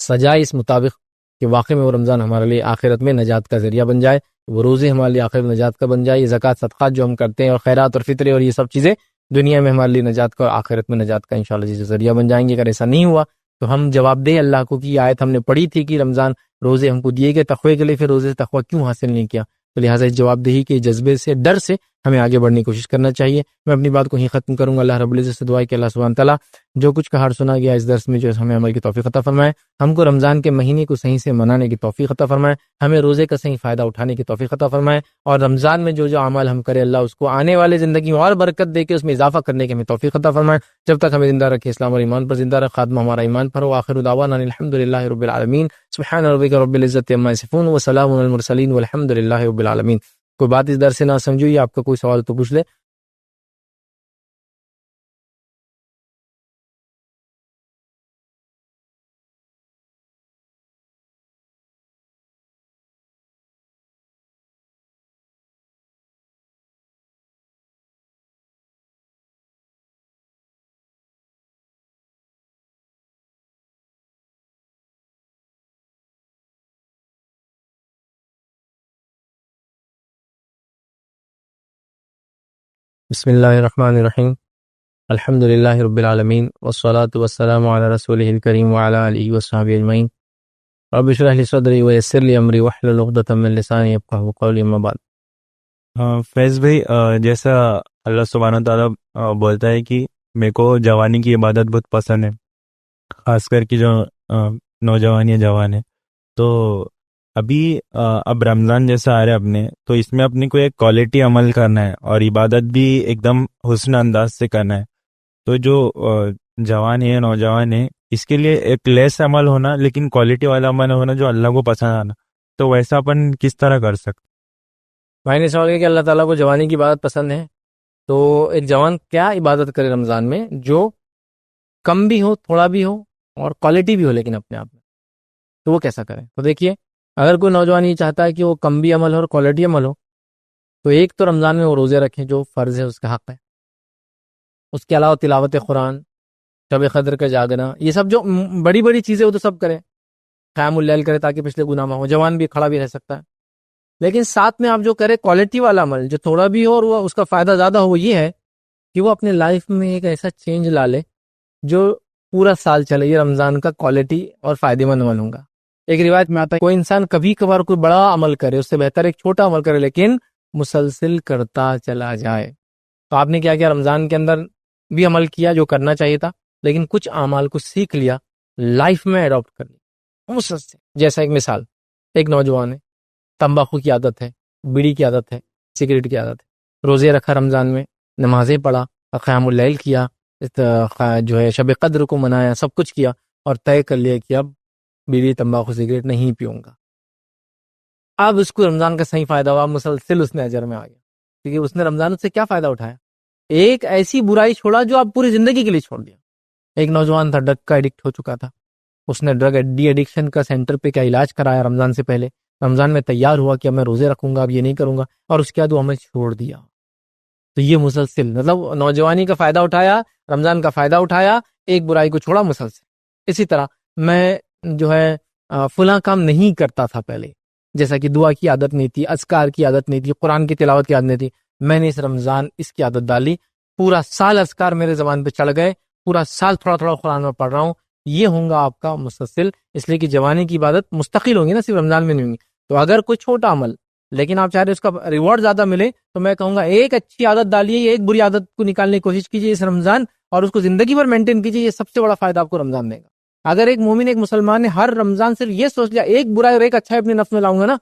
سجائے اس مطابق کہ واقعی میں وہ رمضان ہمارے لیے آخرت میں نجات کا ذریعہ بن جائے، وہ روزے ہمارے لیے آخرت میں نجات کا بن جائے. یہ زکوٰۃ صدقات جو ہم کرتے ہیں اور خیرات اور فطرے اور یہ سب چیزیں دنیا میں ہمارے لیے نجات کا اور آخرت میں نجات کا انشاءاللہ جیسے ذریعہ بن جائیں گے. اگر ایسا نہیں ہوا تو ہم جواب دیں اللہ کو کہ آیت ہم نے پڑھی تھی کہ رمضان روزے ہم کو دیے گئے تقوی کے لیے، پھر روزے سے تقوی کیوں حاصل نہیں کیا. تو لہٰذا اس جواب دہی کے جذبے سے، ڈر سے ہمیں آگے بڑھنے کی کوشش کرنا چاہیے. میں اپنی بات کو ہی ختم کروں گا. اللہ رب العزت سے دعا ہے کہ اللہ سبحانہ تعالیٰ جو کچھ کہا اور سنا گیا اس درس میں جو ہمیں عمل کی توفیق عطا فرمائے, ہم کو رمضان کے مہینے کو صحیح سے منانے کی توفیق عطا فرمائے, ہمیں روزے کا صحیح فائدہ اٹھانے کی توفیق عطا فرمائے, اور رمضان میں جو جو اعمال ہم کرے اللہ اس کو آنے والے زندگی میں اور برکت دے کے اس میں اضافہ کرنے کی ہمیں توفیق عطا فرمائے. جب تک ہمیں زندہ رکھے اسلام اور ایمان پر زندہ رکھ, خاتمہ ہمارا ایمان پر ہو. آخر دعوانا الحمدللہ رب العالمین. سبحان ربک رب العزت عما یصفون وسلام علی المرسلین والحمد للہ رب العالمین. کوئی بات اس درس سے نہ سمجھو یا آپ کا کوئی سوال تو پوچھ لے. بسم اللہ الرحمن الرحیم. الحمد للہ رب العالمین والصلاة والسلام علی رسولہ الکریم وعلی آلہ وصحبہ اجمعین. رب اشرح لی صدری ویسر لی امری واحلل عقدۃ من لسانی یفقہوا قولی. اما بعد. فیض بھائی، جیسا اللہ سبحانہ تعالیٰ بولتا ہے کہ میرے کو جوانی کی عبادت بہت پسند ہے، خاص کر کی جو نوجوان یا جوان ہے، تو ابھی اب رمضان جیسا آ رہا ہے اپنے، تو اس میں اپنے کو ایک کوالٹی عمل کرنا ہے اور عبادت بھی ایک دم حسن انداز سے کرنا ہے. تو جو جوان ہے، نوجوان ہے، اس کے لیے ایک لیس عمل ہونا لیکن کوالٹی والا عمل ہونا جو اللہ کو پسند آنا، تو ویسا اپن کس طرح کر سکتے؟ بھائی نے سوال کیا کہ اللہ تعالیٰ کو جوانی کی عبادت پسند ہے، تو ایک جوان کیا عبادت کرے رمضان میں جو کم بھی ہو، تھوڑا بھی ہو اور کوالٹی بھی ہو لیکن اپنے آپ میں، تو وہ کیسا کرے؟ تو دیکھیے، اگر کوئی نوجوان یہ چاہتا ہے کہ وہ کم بھی عمل ہو اور کوالٹی عمل ہو، تو ایک تو رمضان میں وہ روزے رکھیں جو فرض ہے، اس کا حق ہے. اس کے علاوہ تلاوت قرآن، شب قدر کا جاگنا، یہ سب جو بڑی بڑی چیزیں وہ تو سب کریں. قیام اللیل کرے تاکہ پچھلے گناہ معاف ہو. جوان بھی کھڑا بھی رہ سکتا ہے، لیکن ساتھ میں آپ جو کرے کوالٹی والا عمل جو تھوڑا بھی ہو اور وہ اس کا فائدہ زیادہ ہو، وہ یہ ہے کہ وہ اپنے لائف میں ایک ایسا چینج لا لے جو پورا سال چلے. یہ رمضان کا کوالٹی اور فائدے مند عمل ہوگا. ایک روایت میں آتا ہے کوئی انسان کبھی کبھار کوئی بڑا عمل کرے، اس سے بہتر ایک چھوٹا عمل کرے لیکن مسلسل کرتا چلا جائے. تو آپ نے کیا کیا؟ رمضان کے اندر بھی عمل کیا جو کرنا چاہیے تھا، لیکن کچھ اعمال کو سیکھ لیا، لائف میں اڈاپٹ کر لیا مسلسل. جیسا ایک مثال، ایک نوجوان ہے، تمباکو کی عادت ہے، بیڑی کی عادت ہے، سگریٹ کی عادت ہے، روزے رکھا رمضان میں، نمازیں پڑھا، قیام اللیل کیا، جو ہے شب قدر کو منایا، سب کچھ کیا اور طے کر لیا کہ اب بیڑی تمباکو سگریٹ نہیں پیوں گا. اب اس کو رمضان کا صحیح فائدہ ہوا، مسلسل اس نے اجر میں آ گیا، کیونکہ اس نے رمضان سے کیا فائدہ اٹھایا؟ ایک ایسی برائی چھوڑا جو آپ پوری زندگی کے لیے چھوڑ دیا. ایک نوجوان تھا، ڈرگ کا ایڈکٹ ہو چکا تھا، اس نے ڈرگ ڈی ایڈکشن کا سینٹر پہ کا علاج کرایا رمضان سے پہلے. رمضان میں تیار ہوا کہ اب میں روزے رکھوں گا، اب یہ نہیں کروں گا، اور اس کے بعد وہ عمل چھوڑ دیا. تو یہ مسلسل مطلب نوجوانی کا فائدہ اٹھایا، رمضان کا فائدہ اٹھایا، ایک برائی کو چھوڑا مسلسل. اسی طرح میں جو ہے فلاں کام نہیں کرتا تھا پہلے، جیسا کہ دعا کی عادت نہیں تھی، اذکار کی عادت نہیں تھی، قرآن کی تلاوت کی عادت نہیں تھی، میں نے اس رمضان اس کی عادت ڈالی، پورا سال اذکار میرے زبان پہ چڑھ گئے، پورا سال تھوڑا تھوڑا قرآن میں پڑھ رہا ہوں. یہ ہوں گا آپ کا مسلسل، اس لیے کہ جوانی کی عبادت مستقل ہوگی نا، صرف رمضان میں نہیں ہوگی. تو اگر کوئی چھوٹا عمل لیکن آپ چاہ رہے اس کا ریوارڈ زیادہ ملے، تو میں کہوں گا ایک اچھی عادت ڈالیے، ایک بری عادت کو نکالنے کی کوشش کیجیے اس رمضان، اور اس کو زندگی بھر مینٹین کیجیے. یہ سب سے بڑا فائدہ آپ کو رمضان دے گا. اگر ایک مومن، ایک مسلمان نے ہر رمضان صرف یہ سوچ لیا ایک برائی اور ایک اچھائی اپنے نفس میں لاؤں گا نا،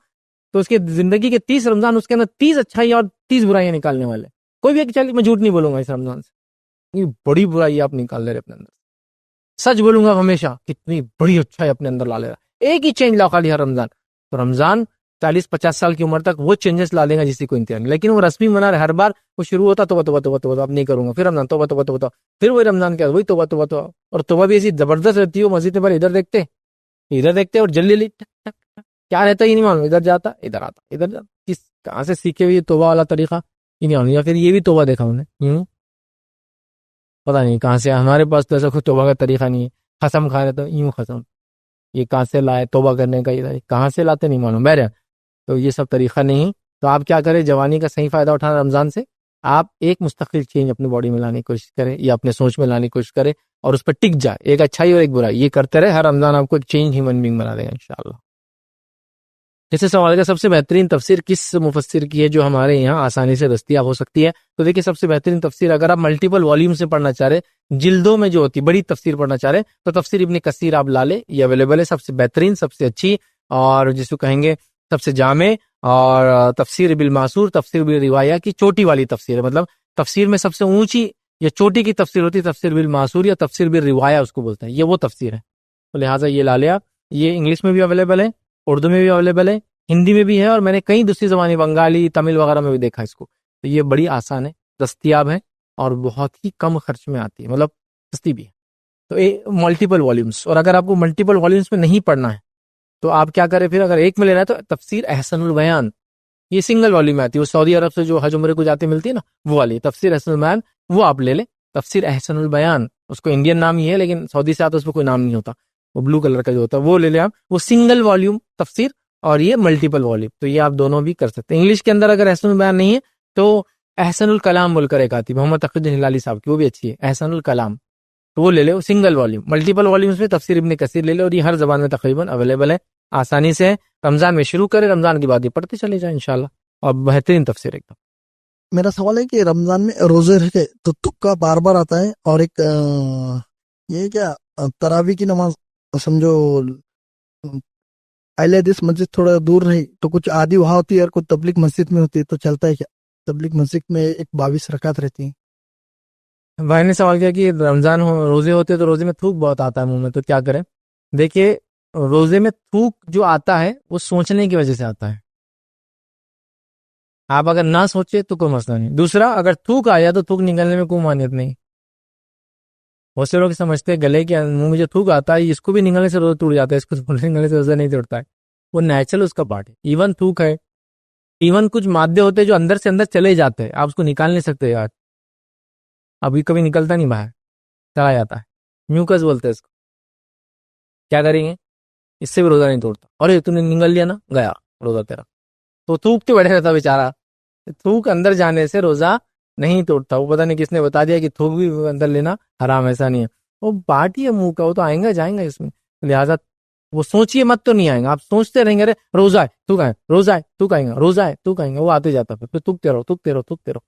تو اس کے زندگی کے 30 رمضان اس کے اندر 30 اچھائی اور 30 برائیاں نکالنے والے. کوئی بھی ایک چل میں جھوٹ نہیں بولوں گا اس رمضان سے، یہ بڑی برائی آپ نکال لے رہے اپنے اندر. سچ بولوں گا ہمیشہ، کتنی بڑی اچھائی اپنے اندر لا لے رہا. ایک ہی چینج لا خالی ہر رمضان. تو رمضان 40-50 سال کی عمر تک وہ چینجز لا دے گا جس کی کوئی انتہا نہیں. لیکن وہ رسمی منا رہے، ہر بار وہ شروع ہوتا توبہ توبہ توبہ توبہ، اب نہیں کروں گا، پھر رمضان توبہ توبہ توبہ، پھر وہی رمضان کے وہی توبہ توبہ توبہ. اور توبہ بھی ایسی زبردست رہتی ہے، مسجد پر ادھر دیکھتے اور جلدی کیا رہتا ہی نہیں معلوم، ادھر جاتا ادھر آتا ادھر جاتا. کہاں سے سیکھے ہوئے توبہ والا طریقہ ہی نہیں معلوم، یا پھر یہ بھی توبہ دیکھا انہیں پتہ نہیں کہاں سے. ہمارے پاس تو ایسا کوئی توبہ کا طریقہ نہیں ہے. قسم کھا رہے تو یوں قسم، یہ کہاں سے لائے توبہ کرنے کا، یہ کہاں سے لاتے نہیں معلوم. بہرحال تو یہ سب طریقہ نہیں. تو آپ کیا کریں؟ جوانی کا صحیح فائدہ اٹھانا رمضان سے. آپ ایک مستقل چینج اپنی باڈی میں لانے کی کوشش کریں یا اپنے سوچ میں لانے کی کوشش کریں اور اس پر ٹک جائے. ایک اچھائی اور ایک برائی یہ کرتے رہے، ہر رمضان آپ کو ایک چینج ہیومن بینگ بنا دے گا انشاءاللہ. جیسے سوال کا سب سے بہترین تفسیر کس مفسر کی ہے جو ہمارے یہاں آسانی سے دستیاب ہو سکتی ہے؟ تو دیکھیے سب سے بہترین تفسیر اگر آپ ملٹیپل والیوم سے پڑھنا چاہ رہے، جلدوں میں جو ہوتی بڑی تفسیر پڑھنا چاہ رہے، تو تفسیر ابن کثیر آپ لا لیں، یہ اویلیبل ہے، سب سے بہترین، سب سے اچھی، اور جس کو کہیں گے سب سے جامع، اور تفسیر بالمعصور، تفسیر بالروایہ کی چوٹی والی تفسیر ہے، مطلب تفسیر میں سب سے اونچی یا چوٹی کی تفسیر ہوتی ہے تفسیر بالمعصور یا تفسیر بالروایہ اس کو بولتے ہیں، یہ وہ تفسیر ہے، تو لہٰذا یہ لا لیا۔ یہ انگلش میں بھی اویلیبل ہے، اردو میں بھی اویلیبل ہے، ہندی میں بھی ہے، اور میں نے کئی دوسری زبانیں بنگالی، تمل وغیرہ میں بھی دیکھا اس کو، تو یہ بڑی آسان ہے، دستیاب ہے، اور بہت ہی کم خرچ میں آتی ہے، مطلب سستی بھی ہے۔ تو ملٹیپل والیومز، اور اگر آپ کو ملٹیپل والیومز میں نہیں پڑھنا ہے تو آپ کیا کریں پھر، اگر ایک میں لینا ہے تو تفسیر احسن البیان، یہ سنگل والیوم میں آتی ہے، وہ سعودی عرب سے جو حج عمرے کو جاتے ملتی ہے نا، وہ والی تفسیر احسن البیان، وہ آپ لے لیں، تفسیر احسن البیان، اس کو انڈین نام ہی ہے لیکن سعودی سے آتا ہے اس پہ کوئی نام نہیں ہوتا، وہ بلو کلر کا جو ہوتا ہے وہ لے لیں آپ، وہ سنگل والیوم تفسیر، اور یہ ملٹیپل والیوم، تو یہ آپ دونوں بھی کر سکتے ہیں۔ انگلش کے اندر اگر احسن البیان نہیں ہے تو احسن الکلام بول کر ایک آتی ہے محمد تقی الدین ہلالی صاحب کی، وہ بھی اچھی ہے، احسن الکلام، تو وہ لے لے، سنگل والیوم۔ ملٹیپل والیومز میں تفسیر ابن کثیر لے لے، اور یہ ہر زبان میں تقریباً اویلیبل ہے، آسانی سے رمضان میں شروع کرے، رمضان کی بعد یہ پڑھتے چلے جائیں انشاءاللہ، اور بہترین تفسیر ایک دم۔ میرا سوال ہے کہ رمضان میں روزے رکھے تو تکا بار بار آتا ہے، اور ایک یہ کیا تراویح کی نماز سمجھو اہل حدیث مسجد تھوڑا دور رہی تو کچھ آدھی وہاں ہوتی ہے اور کچھ تبلیغ مسجد میں ہوتی ہے، تو چلتا ہے کیا؟ تبلیغ مسجد میں 22 رکعت رہتی ہیں۔ بھائی نے سوال کیا کہ رمضان روزے ہوتے تو روزے میں تھوک بہت آتا ہے منہ میں، تو کیا کریں؟ دیکھیے روزے میں تھوک جو آتا ہے وہ سوچنے کی وجہ سے آتا ہے، آپ اگر نہ سوچے تو کوئی مسئلہ نہیں۔ دوسرا، اگر تھوک آیا تو تھوک نکلنے میں کوئی مانیت نہیں، بہت سے لوگ سمجھتے ہیں گلے کے منہ میں جو تھوک آتا ہے اس کو بھی نگلنے سے روزہ ٹوٹ جاتا ہے، اس کو نگلنے سے روزہ نہیں ٹوٹتا ہے، وہ نیچرل اس کا پارٹ ہے۔ ایون تھوک ہے، ایون کچھ مادے ہوتے ہیں جو اندر سے اندر چلے جاتے ہیں، آپ اس کو نکال نہیں سکتے یار، ابھی کبھی نکلتا نہیں باہر، چلا جاتا ہے، میوکس بولتے ہیں اس کو، کیا کریں گے؟ اس سے بھی روزہ نہیں توڑتا، اور تم نے نگل لیا نا، گیا روزہ تیرا، تو تھوک تو بیٹھے رہتا بیچارہ، تھوک اندر جانے سے روزہ نہیں توڑتا، وہ پتہ نہیں کس نے بتا دیا کہ تھوک بھی اندر لینا حرام، ایسا نہیں ہے، وہ پارٹ ہی ہے منہ کا، وہ تو آئیں گا جائیں گا اس میں، لہٰذا وہ سوچیے مت تو نہیں آئیں گا، آپ سوچتے رہیں گے ارے روزہ ہے تھوک آئے، روزہ ہے تھوک آئیں گا، روزہ ہے تھوک آئیں گا، وہ آتے جاتا پھر تھوکتے رہو تھوکتے رہو تھوکتے رہو،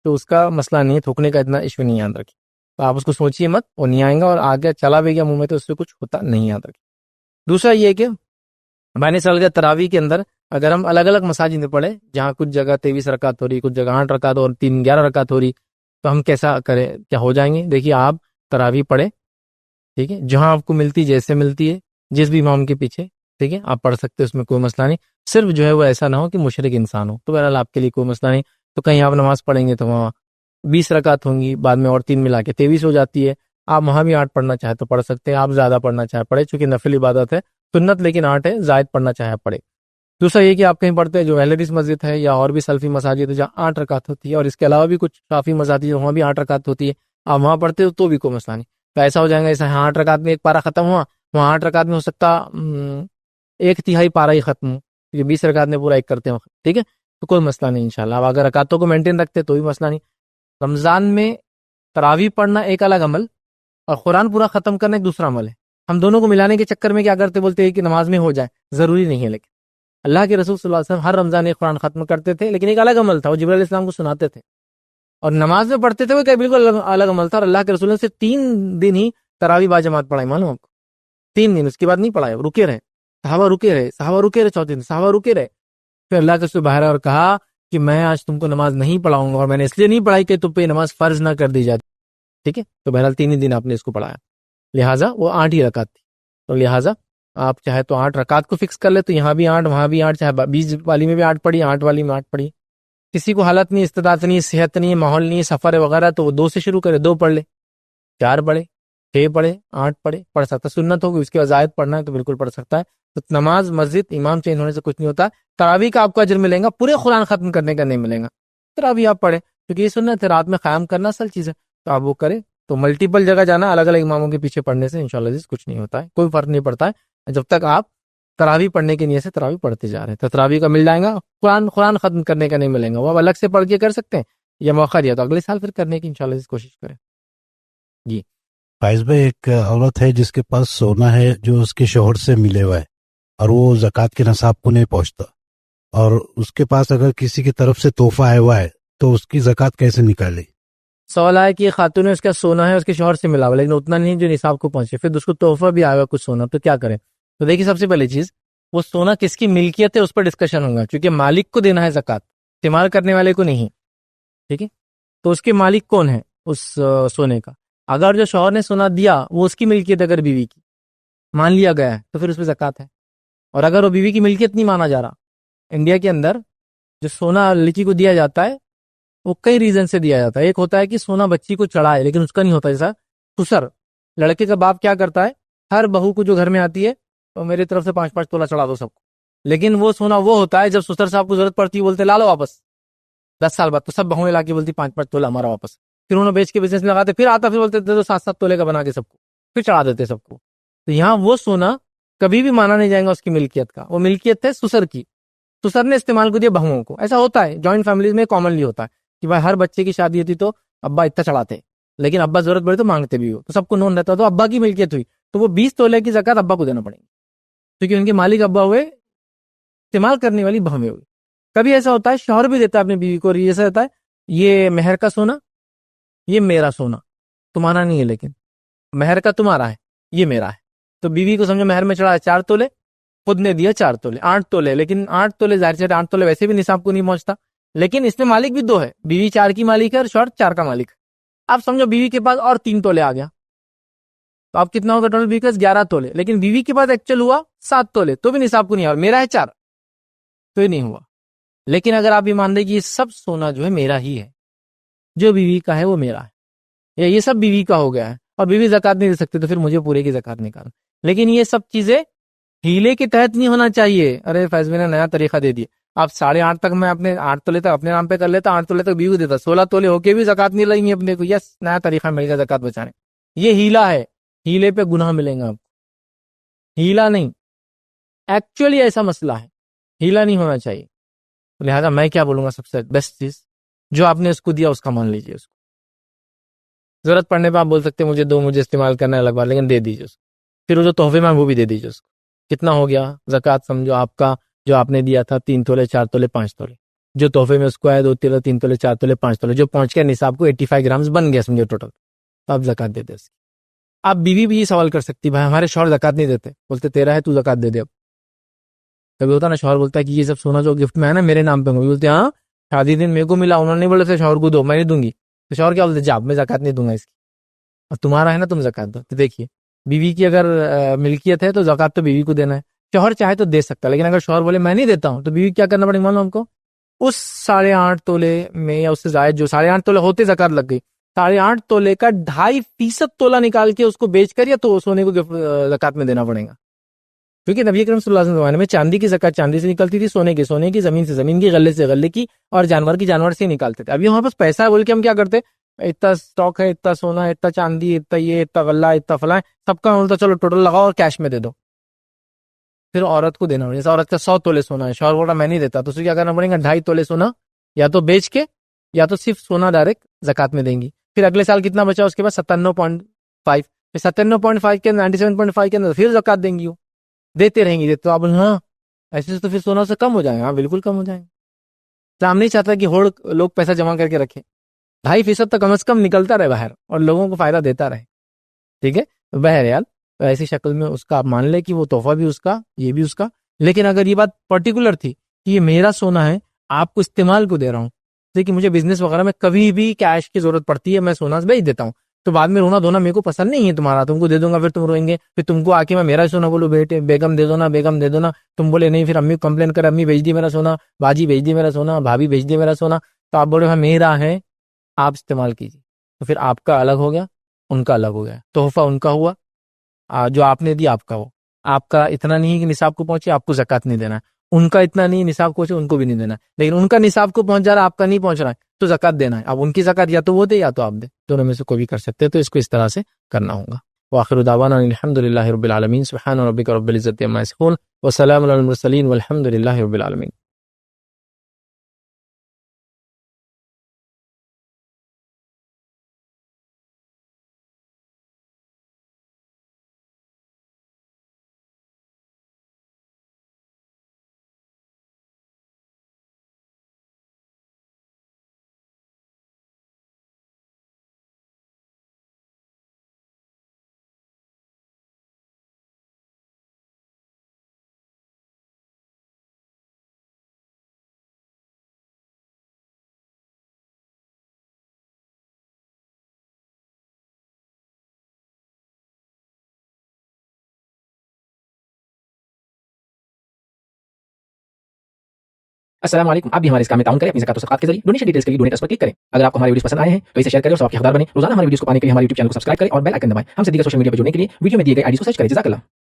تو اس کا مسئلہ نہیں ہے، تھوکنے کا اتنا ایشو نہیں، یاد رکھیے، تو آپ اس کو سوچیے مت، وہ نہیں آئیں گا، اور آگے چلا بھی گیا منہ میں تو اس سے کچھ ہوتا نہیں، یاد رکھیے۔ دوسرا یہ کہ میں نے سال گیا تراویح کے اندر اگر ہم الگ الگ مساجد میں پڑھے، جہاں کچھ جگہ 23 رکعت ہو رہی، کچھ جگہ 8 رکعت اور 3 11 رکعت ہو رہی، تو ہم کیسا کریں، کیا ہو جائیں گے؟ دیکھیے آپ تراویح پڑھے، ٹھیک ہے، جہاں آپ کو ملتی جیسے ملتی ہے، جس بھی امام کے پیچھے، ٹھیک ہے، آپ پڑھ سکتے ہیں، اس میں کوئی مسئلہ نہیں، صرف جو ہے وہ ایسا نہ ہو کہ مشرک انسان ہو، تو بہرحال آپ کے لیے کوئی مسئلہ نہیں۔ تو کہیں آپ نماز پڑھیں گے تو وہاں 20 رکعت ہوں گی، بعد میں اور 3 ملا کے 23 ہو جاتی ہے، آپ وہاں بھی 8 پڑھنا چاہے تو پڑھ سکتے ہیں، آپ زیادہ پڑھنا چاہے پڑھے، چونکہ نفل عبادت ہے، سنت لیکن 8 ہے، زائد پڑھنا چاہے پڑھے۔ دوسرا یہ کہ آپ کہیں پڑھتے ہیں جو اہل حدیث مسجد ہے یا اور بھی سلفی مساجد ہے جہاں 8 رکعت ہوتی ہے، اور اس کے علاوہ بھی کچھ شافعی مساجد ہے وہاں بھی 8 رکعت ہوتی ہے، آپ وہاں پڑھتے ہو تو بھی کوئی مسئلہ نہیں، تو ایسا ہو جائے گا ایسا 8 رکعت میں ایک پارا ختم ہوا، وہاں 8 رکعت میں ہو سکتا 1/3 پارا ہی ختم ہو، کیونکہ 20 رکعت میں پورا ایک کرتے ہیں، ٹھیک ہے، تو کوئی مسئلہ نہیں انشاءاللہ، اب اگر رکعتوں کو مینٹین رکھتے تو بھی مسئلہ نہیں۔ رمضان میں تراویح پڑھنا ایک الگ عمل، اور قرآن پورا ختم کرنا ایک دوسرا عمل ہے، ہم دونوں کو ملانے کے چکر میں کیا کرتے بولتے ہیں کہ نماز میں ہو جائے، ضروری نہیں ہے، لیکن اللہ کے رسول صلی اللہ علیہ وسلم ہر رمضان ایک قرآن ختم کرتے تھے، لیکن ایک الگ عمل تھا، وہ جبرائیل علیہ السلام کو سناتے تھے، اور نماز میں پڑھتے تھے وہ کہ بالکل الگ عمل تھا، اور اللہ کے رسول نے صرف 3 دن ہی تراویح با جماعت پڑھائی، معلوم آپ کو، 3 دن، اس کے بعد نہیں پڑھائے، رکے رہے، صحابہ رکے رہے چوتھے دن صحابہ رکے رہے، پھر اللہ کے رسول باہر اور کہا کہ میں آج تم کو نماز نہیں پڑھاؤں گا، اور میں نے اس لیے نہیں پڑھائی کہ تم پہ نماز فرض نہ کر دی جاتی، ٹھیک ہے، تو بہرحال 3 ہی دن آپ نے اس کو پڑھایا، لہٰذا وہ 8 ہی رکعت تھی، تو لہٰذا آپ چاہے تو 8 رکعت کو فکس کر لے، تو یہاں بھی 8 وہاں بھی 8، چاہے 20 والی میں بھی 8 پڑھی، 8 والی میں 8 پڑھی، کسی کو حالت نہیں، استطاعت نہیں، صحت نہیں، ماحول نہیں، سفر ہے وغیرہ، تو وہ 2 سے شروع کرے، 2 پڑھ لے، 4 پڑھے، 6 پڑھے، 8 پڑھے، پڑھ سکتا، سنت ہوگی اس کے بعد زائد پڑھنا ہے تو بالکل پڑھ سکتا ہے، تو نماز مسجد امام چینج ہونے سے کچھ نہیں ہوتا، تراویح کا آپ کو اجر ملے گا، پورے قرآن ختم کرنے کا نہیں ملے گا، تراویح آپ پڑھے، کیونکہ یہ سنت ہے، رات میں قیام کرنا اصل چیز ہے، تو آپ وہ کریں، تو ملٹیپل جگہ جانا، الگ الگ اماموں کے پیچھے پڑھنے سے انشاءاللہ کچھ نہیں ہوتا ہے، کوئی فرق نہیں پڑتا ہے، جب تک آپ تراویح پڑھنے کی نیت سے تراویح پڑھتے جا رہے ہیں، تو تراویح کا مل جائے گا، قرآن ختم کرنے کا نہیں ملے گا، وہ الگ سے پڑھ کے کر سکتے ہیں، یا موقع دیا تو اگلے سال پھر کرنے کی انشاءاللہ کوشش کریں۔ جی فائز بھائی، ایک عورت ہے جس کے پاس سونا ہے جو اس کے شوہر سے ملے ہوا ہے، اور وہ زکوٰۃ کے نصاب کو نہیں پہنچتا، اور اس کے پاس اگر کسی کی طرف سے تحفہ آیا ہوا ہے تو اس کی زکوٰۃ کیسے نکالے؟ سوال آیا کہ خاتون ہے، اس کا سونا ہے، اس کے شوہر سے ملا ہوا لیکن اتنا نہیں جو نصاب کو پہنچے، پھر اس کو تحفہ بھی آئے گا کچھ سونا، تو کیا کریں؟ تو دیکھیے سب سے پہلی چیز، وہ سونا کس کی ملکیت ہے اس پر ڈسکشن ہوگا، کیونکہ مالک کو دینا ہے زکوٰۃ، استعمال کرنے والے کو نہیں، ٹھیک ہے؟ تو اس کے مالک کون ہے اس سونے کا؟ اگر جو شوہر نے سونا دیا وہ اس کی ملکیت اگر بیوی کی مان لیا گیا ہے تو پھر اس پہ زکوٰۃ ہے، اور اگر وہ بیوی کی ملکیت نہیں مانا جا رہا، انڈیا کے اندر جو سونا لڑکی کو دیا جاتا ہے وہ کئی ریزن سے دیا جاتا ہے۔ ایک ہوتا ہے کہ سونا بچی کو چڑھائے، لیکن اس کا نہیں ہوتا، جیسا سسر، لڑکے کا باپ کیا کرتا ہے، ہر بہو کو جو گھر میں آتی ہے تو میری طرف سے 5-5 تولہ چڑھا دو سب کو، لیکن وہ سونا وہ ہوتا ہے جب سسر صاحب کو ضرورت پڑتی ہے بولتے لا لو واپس 10 سال بعد، تو سب بہویں لا کے بولتی 5-5 تولہ ہمارا واپس، پھر انہوں بیچ کے بزنس میں لگاتے، پھر آتا، پھر بولتے دے دو 7-7 تولے کا بنا کے سب کو، پھر چڑھا دیتے سب کو۔ تو یہاں وہ سونا کبھی بھی مانا نہیں جائے گا اس کی ملکیت کا، وہ ملکیت ہے سسر کی، سسر نے استعمال کو دیا بہوؤں کو۔ ایسا ہوتا ہے جوائنٹ فیملیز میں کامنلی ہوتا ہے کہ بھائی ہر بچے کی شادی ہوتی تو ابا اتنا چڑھاتے، لیکن ابا ضرورت پڑے تو مانگتے بھی ہو، تو سب کو نون رہتا، تو ابا کی ملکیت ہوئی تو وہ 20 تولے کی زکوٰۃ ابا کو دینا پڑے گی، کیونکہ ان کے مالک ابا ہوئے، استعمال کرنے والی بہویں ہوئی۔ کبھی ایسا ہوتا ہے شوہر بھی دیتا ہے اپنی بیوی کو، اور ایسا ہوتا ہے یہ مہر کا سونا، یہ میرا سونا تمہارا نہیں ہے، لیکن مہر کا تمہارا ہے، یہ میرا ہے، تو بیوی کو سمجھو مہر میں چڑھا 4 تولے، خود نے دیا 4 تولے، 8 تولے، لیکن 8 تولے ظاہر سے 8 تولے ویسے بھی نصاب کو نہیں پہنچتا، لیکن اس میں مالک بھی 2 ہے، بیوی 4 کی مالک ہے اور شوہر 4 کا مالک ہے۔ اب سمجھو بیوی کے پاس اور 3 تولے آ گیا، تو اب کتنا ہوگا ٹوٹل؟ بیوی کے پاس 11 تولے، لیکن بیوی کے پاس ایکچوئل ہوا 7 تولے، تو بھی نصاب کو نہیں آیا، میرا ہے 4 تو یہ نہیں ہوا۔ لیکن اگر آپ یہ مان لیں کہ یہ سب سونا جو ہے میرا ہی ہے، جو بیوی کا ہے وہ میرا ہے، یا یہ سب بیوی کا ہو گیا ہے اور بیوی زکوٰۃ نہیں دے سکتے، تو پھر مجھے پورے کی زکوٰۃ نکال۔ لیکن یہ سب چیزیں ہیلے کے تحت نہیں ہونا چاہیے، ارے فیض میں نے نیا طریقہ دے دیا، آپ 8.5 تک میں اپنے 8 تولے تک اپنے نام پہ کر لیتا، 8 تولے تک بیوی دیتا، 16 تولے ہو کے بھی زکوٰۃ نہیں لگیں گی اپنے کو، یس نیا طریقہ مل گیا زکوٰۃ بچانے۔ یہ ہیلا ہے، ہیلے پہ گناہ ملیں گا آپ کو، ہیلا نہیں، ایکچولی ایسا مسئلہ ہے، ہیلا نہیں ہونا چاہیے۔ لہٰذا میں کیا بولوں گا، سب سے بیسٹ چیز جو آپ نے اس کو دیا اس کا مان لیجیے، اس کو ضرورت پڑنے پہ آپ بول سکتے ہیں مجھے دو، مجھے استعمال کرنا ہے الگ بات، لیکن دے دیجیے اس کو، پھر وہ جو تحفے میں وہ بھی دے دیجیے اس کو۔ کتنا ہو گیا زکوٰۃ؟ سمجھو آپ کا جو آپ نے دیا تھا 3 تولے 4 تولے 5 تولے، جو تحفے میں اس کو آئے 2 تولے 3 تولے 4 تولے 5 تولے، جو پہنچ کے نصاب کو 85 گرامز بن گیا سمجھو ٹوٹل، تو آپ زکوٰۃ دے دیں اس کی۔ آپ بیوی بھی یہ سوال کر سکتی بھائی ہمارے شوہر زکوٰۃ نہیں دیتے، بولتے تیرا ہے تو زکوٰۃ دے دے۔ اب کبھی ہوتا نا شوہر بولتا ہے کہ یہ سب سونا جو گفٹ میں ہے نا میرے نام پہ، بولتے ہاں شادی دن میرے کو ملا، انہوں نے بولے شوہر کو دو، میں نہیں دوں گی، تو شوہر کیا بولتے جاب میں زکوٰۃ نہیں دوں گا اس کی، اور تمہارا ہے نا تم زکوٰۃ دو۔ تو دیکھیے بیوی کی اگر ملکیت ہے تو زکوٰۃ تو بیوی کو دینا ہے، شوہر چاہے تو دے سکتا ہے، لیکن اگر شوہر بولے میں نہیں دیتا ہوں تو بیوی کیا کرنا پڑے گا معلوم ہم کو؟ اس 8.5 تولے میں یا اس سے زائد، جو 8.5 تولے ہوتے زکوٰۃ لگ گئی، 8.5 تولے کا 2.5% تولہ نکال کے اس کو بیچ کر یا تو سونے کو زکوٰۃ میں دینا پڑے گا، کیونکہ نبی اکرم صلی اللہ علیہ وسلم زمانے میں چاندی کی زکوٰۃ چاندی سے نکلتی تھی، سونے کی زمین سے زمین کی، غلے سے غلے کی، اور جانور کی جانور سے نکالتے تھے۔ ابھی ہمارے پاس پیسہ ہے بول کے ہم کیا کرتے، اتنا اسٹاک ہے، اتنا سونا ہے، اتنا چاندی، اتنا یہ، اتنا غلہ، اتنا فلاں، سب کا بولتا چلو ٹوٹل لگاؤ اور کیش میں دے دو، پھر عورت کو دینا پڑے گا۔ جیسے عورت کا 100 تولے سونا ہے، شوہر بول رہا میں نہیں دیتا، تو اسے کیا کرنا پڑے گا؟ 2.5 تولے سونا یا تو بیچ کے یا تو صرف سونا ڈائریکٹ زکوٰۃ میں دیں گی۔ پھر اگلے سال کتنا بچا اس کے بعد 97.5، پھر 97.5 کے 97.5 کے اندر پھر زکوٰۃ دیں گی، وہ دیتے رہیں گی، تو آپ ہاں ایسے تو پھر سونا سے کم ہو جائے گا، ہاں بالکل کم ہو جائے گا۔ اسلام نہیں چاہتا کہ ہوڑ لوگ پیسہ جمع کر کے رکھیں، 2.5% تک کم از کم نکلتا رہے باہر اور لوگوں کو فائدہ دیتا رہے، ٹھیک ہے؟ بہرحال ایسی شکل میں اس کا آپ مان لیں کہ وہ تحفہ بھی اس کا، یہ بھی اس کا۔ لیکن اگر یہ بات پرٹیکولر تھی کہ یہ میرا سونا ہے، آپ کو استعمال کو دے رہا ہوں، لیکن مجھے بزنس وغیرہ میں کبھی بھی کیش کی ضرورت پڑتی ہے، میں سونا بیچ دیتا ہوں، تو بعد میں رونا دھونا میرے کو پسند نہیں ہے تمہارا، تم کو دے دوں گا، پھر تم روئیں گے، پھر تم کو آ کے میں میرا سونا بولوں بیٹے بیگم دے دو نا، بیگم دے دو نا، تم بولے نہیں، پھر امی کمپلین کرے امی بیچ دی میرا سونا، باجی بیچ دی میرا سونا، بھابھی بیچ دی میرا سونا، تو آپ بولے ہاں میرا ہے، آپ استعمال کیجیے، تو پھر آپ کا الگ ہو گیا، ان کا الگ ہو گیا، تحفہ ان کا ہوا، جو آپ نے دیا آپ کا ہو، آپ کا اتنا نہیں کہ نصاب کو پہنچے آپ کو زکوٰۃ نہیں دینا ہے، ان کا اتنا نہیں نصاب کو پہنچے ان کو بھی نہیں دینا ہے، لیکن ان کا نصاب کو پہنچ جا رہا ہے آپ کا نہیں پہنچ رہا ہے تو زکوٰۃ دینا ہے۔ اب ان کی زکوٰۃ یا تو وہ دے یا تو آپ دے، دونوں میں سے کوئی بھی کر سکتے ہیں، تو اس کو اس طرح سے کرنا ہوگا۔ وآخر دعوانا الحمد للہ رب العالمین، سبحان ربک رب العزت عما یصفون، وسلام علی المرسلین، والحمد للہ رب العالمین۔ السلام علیکم. آپ بھی ہمارے اس کام میں تعاون کریں اپنی زکات و صدقات کے ذریعے. ڈونیشن ڈیٹیلز کے لیے ڈونیٹ اس پر کلک کریں. اگر آپ کو ہمارے ویڈیوز پسند آئے ہیں تو اسے شیئر کریں اور ثواب کے حقدار بنیں. روزانہ ہمارے ویڈیوز کو پانے کے لیے ہمارے یوٹیوب چینل کو سبسکرائب کریں اور بیل آئکن دبائیں. ہم سے دیگر سوشل میڈیا پر جڑنے کے لیے ویڈیو میں دیے گئے آئی ڈی کو سرچ کریں. جزاک اللہ.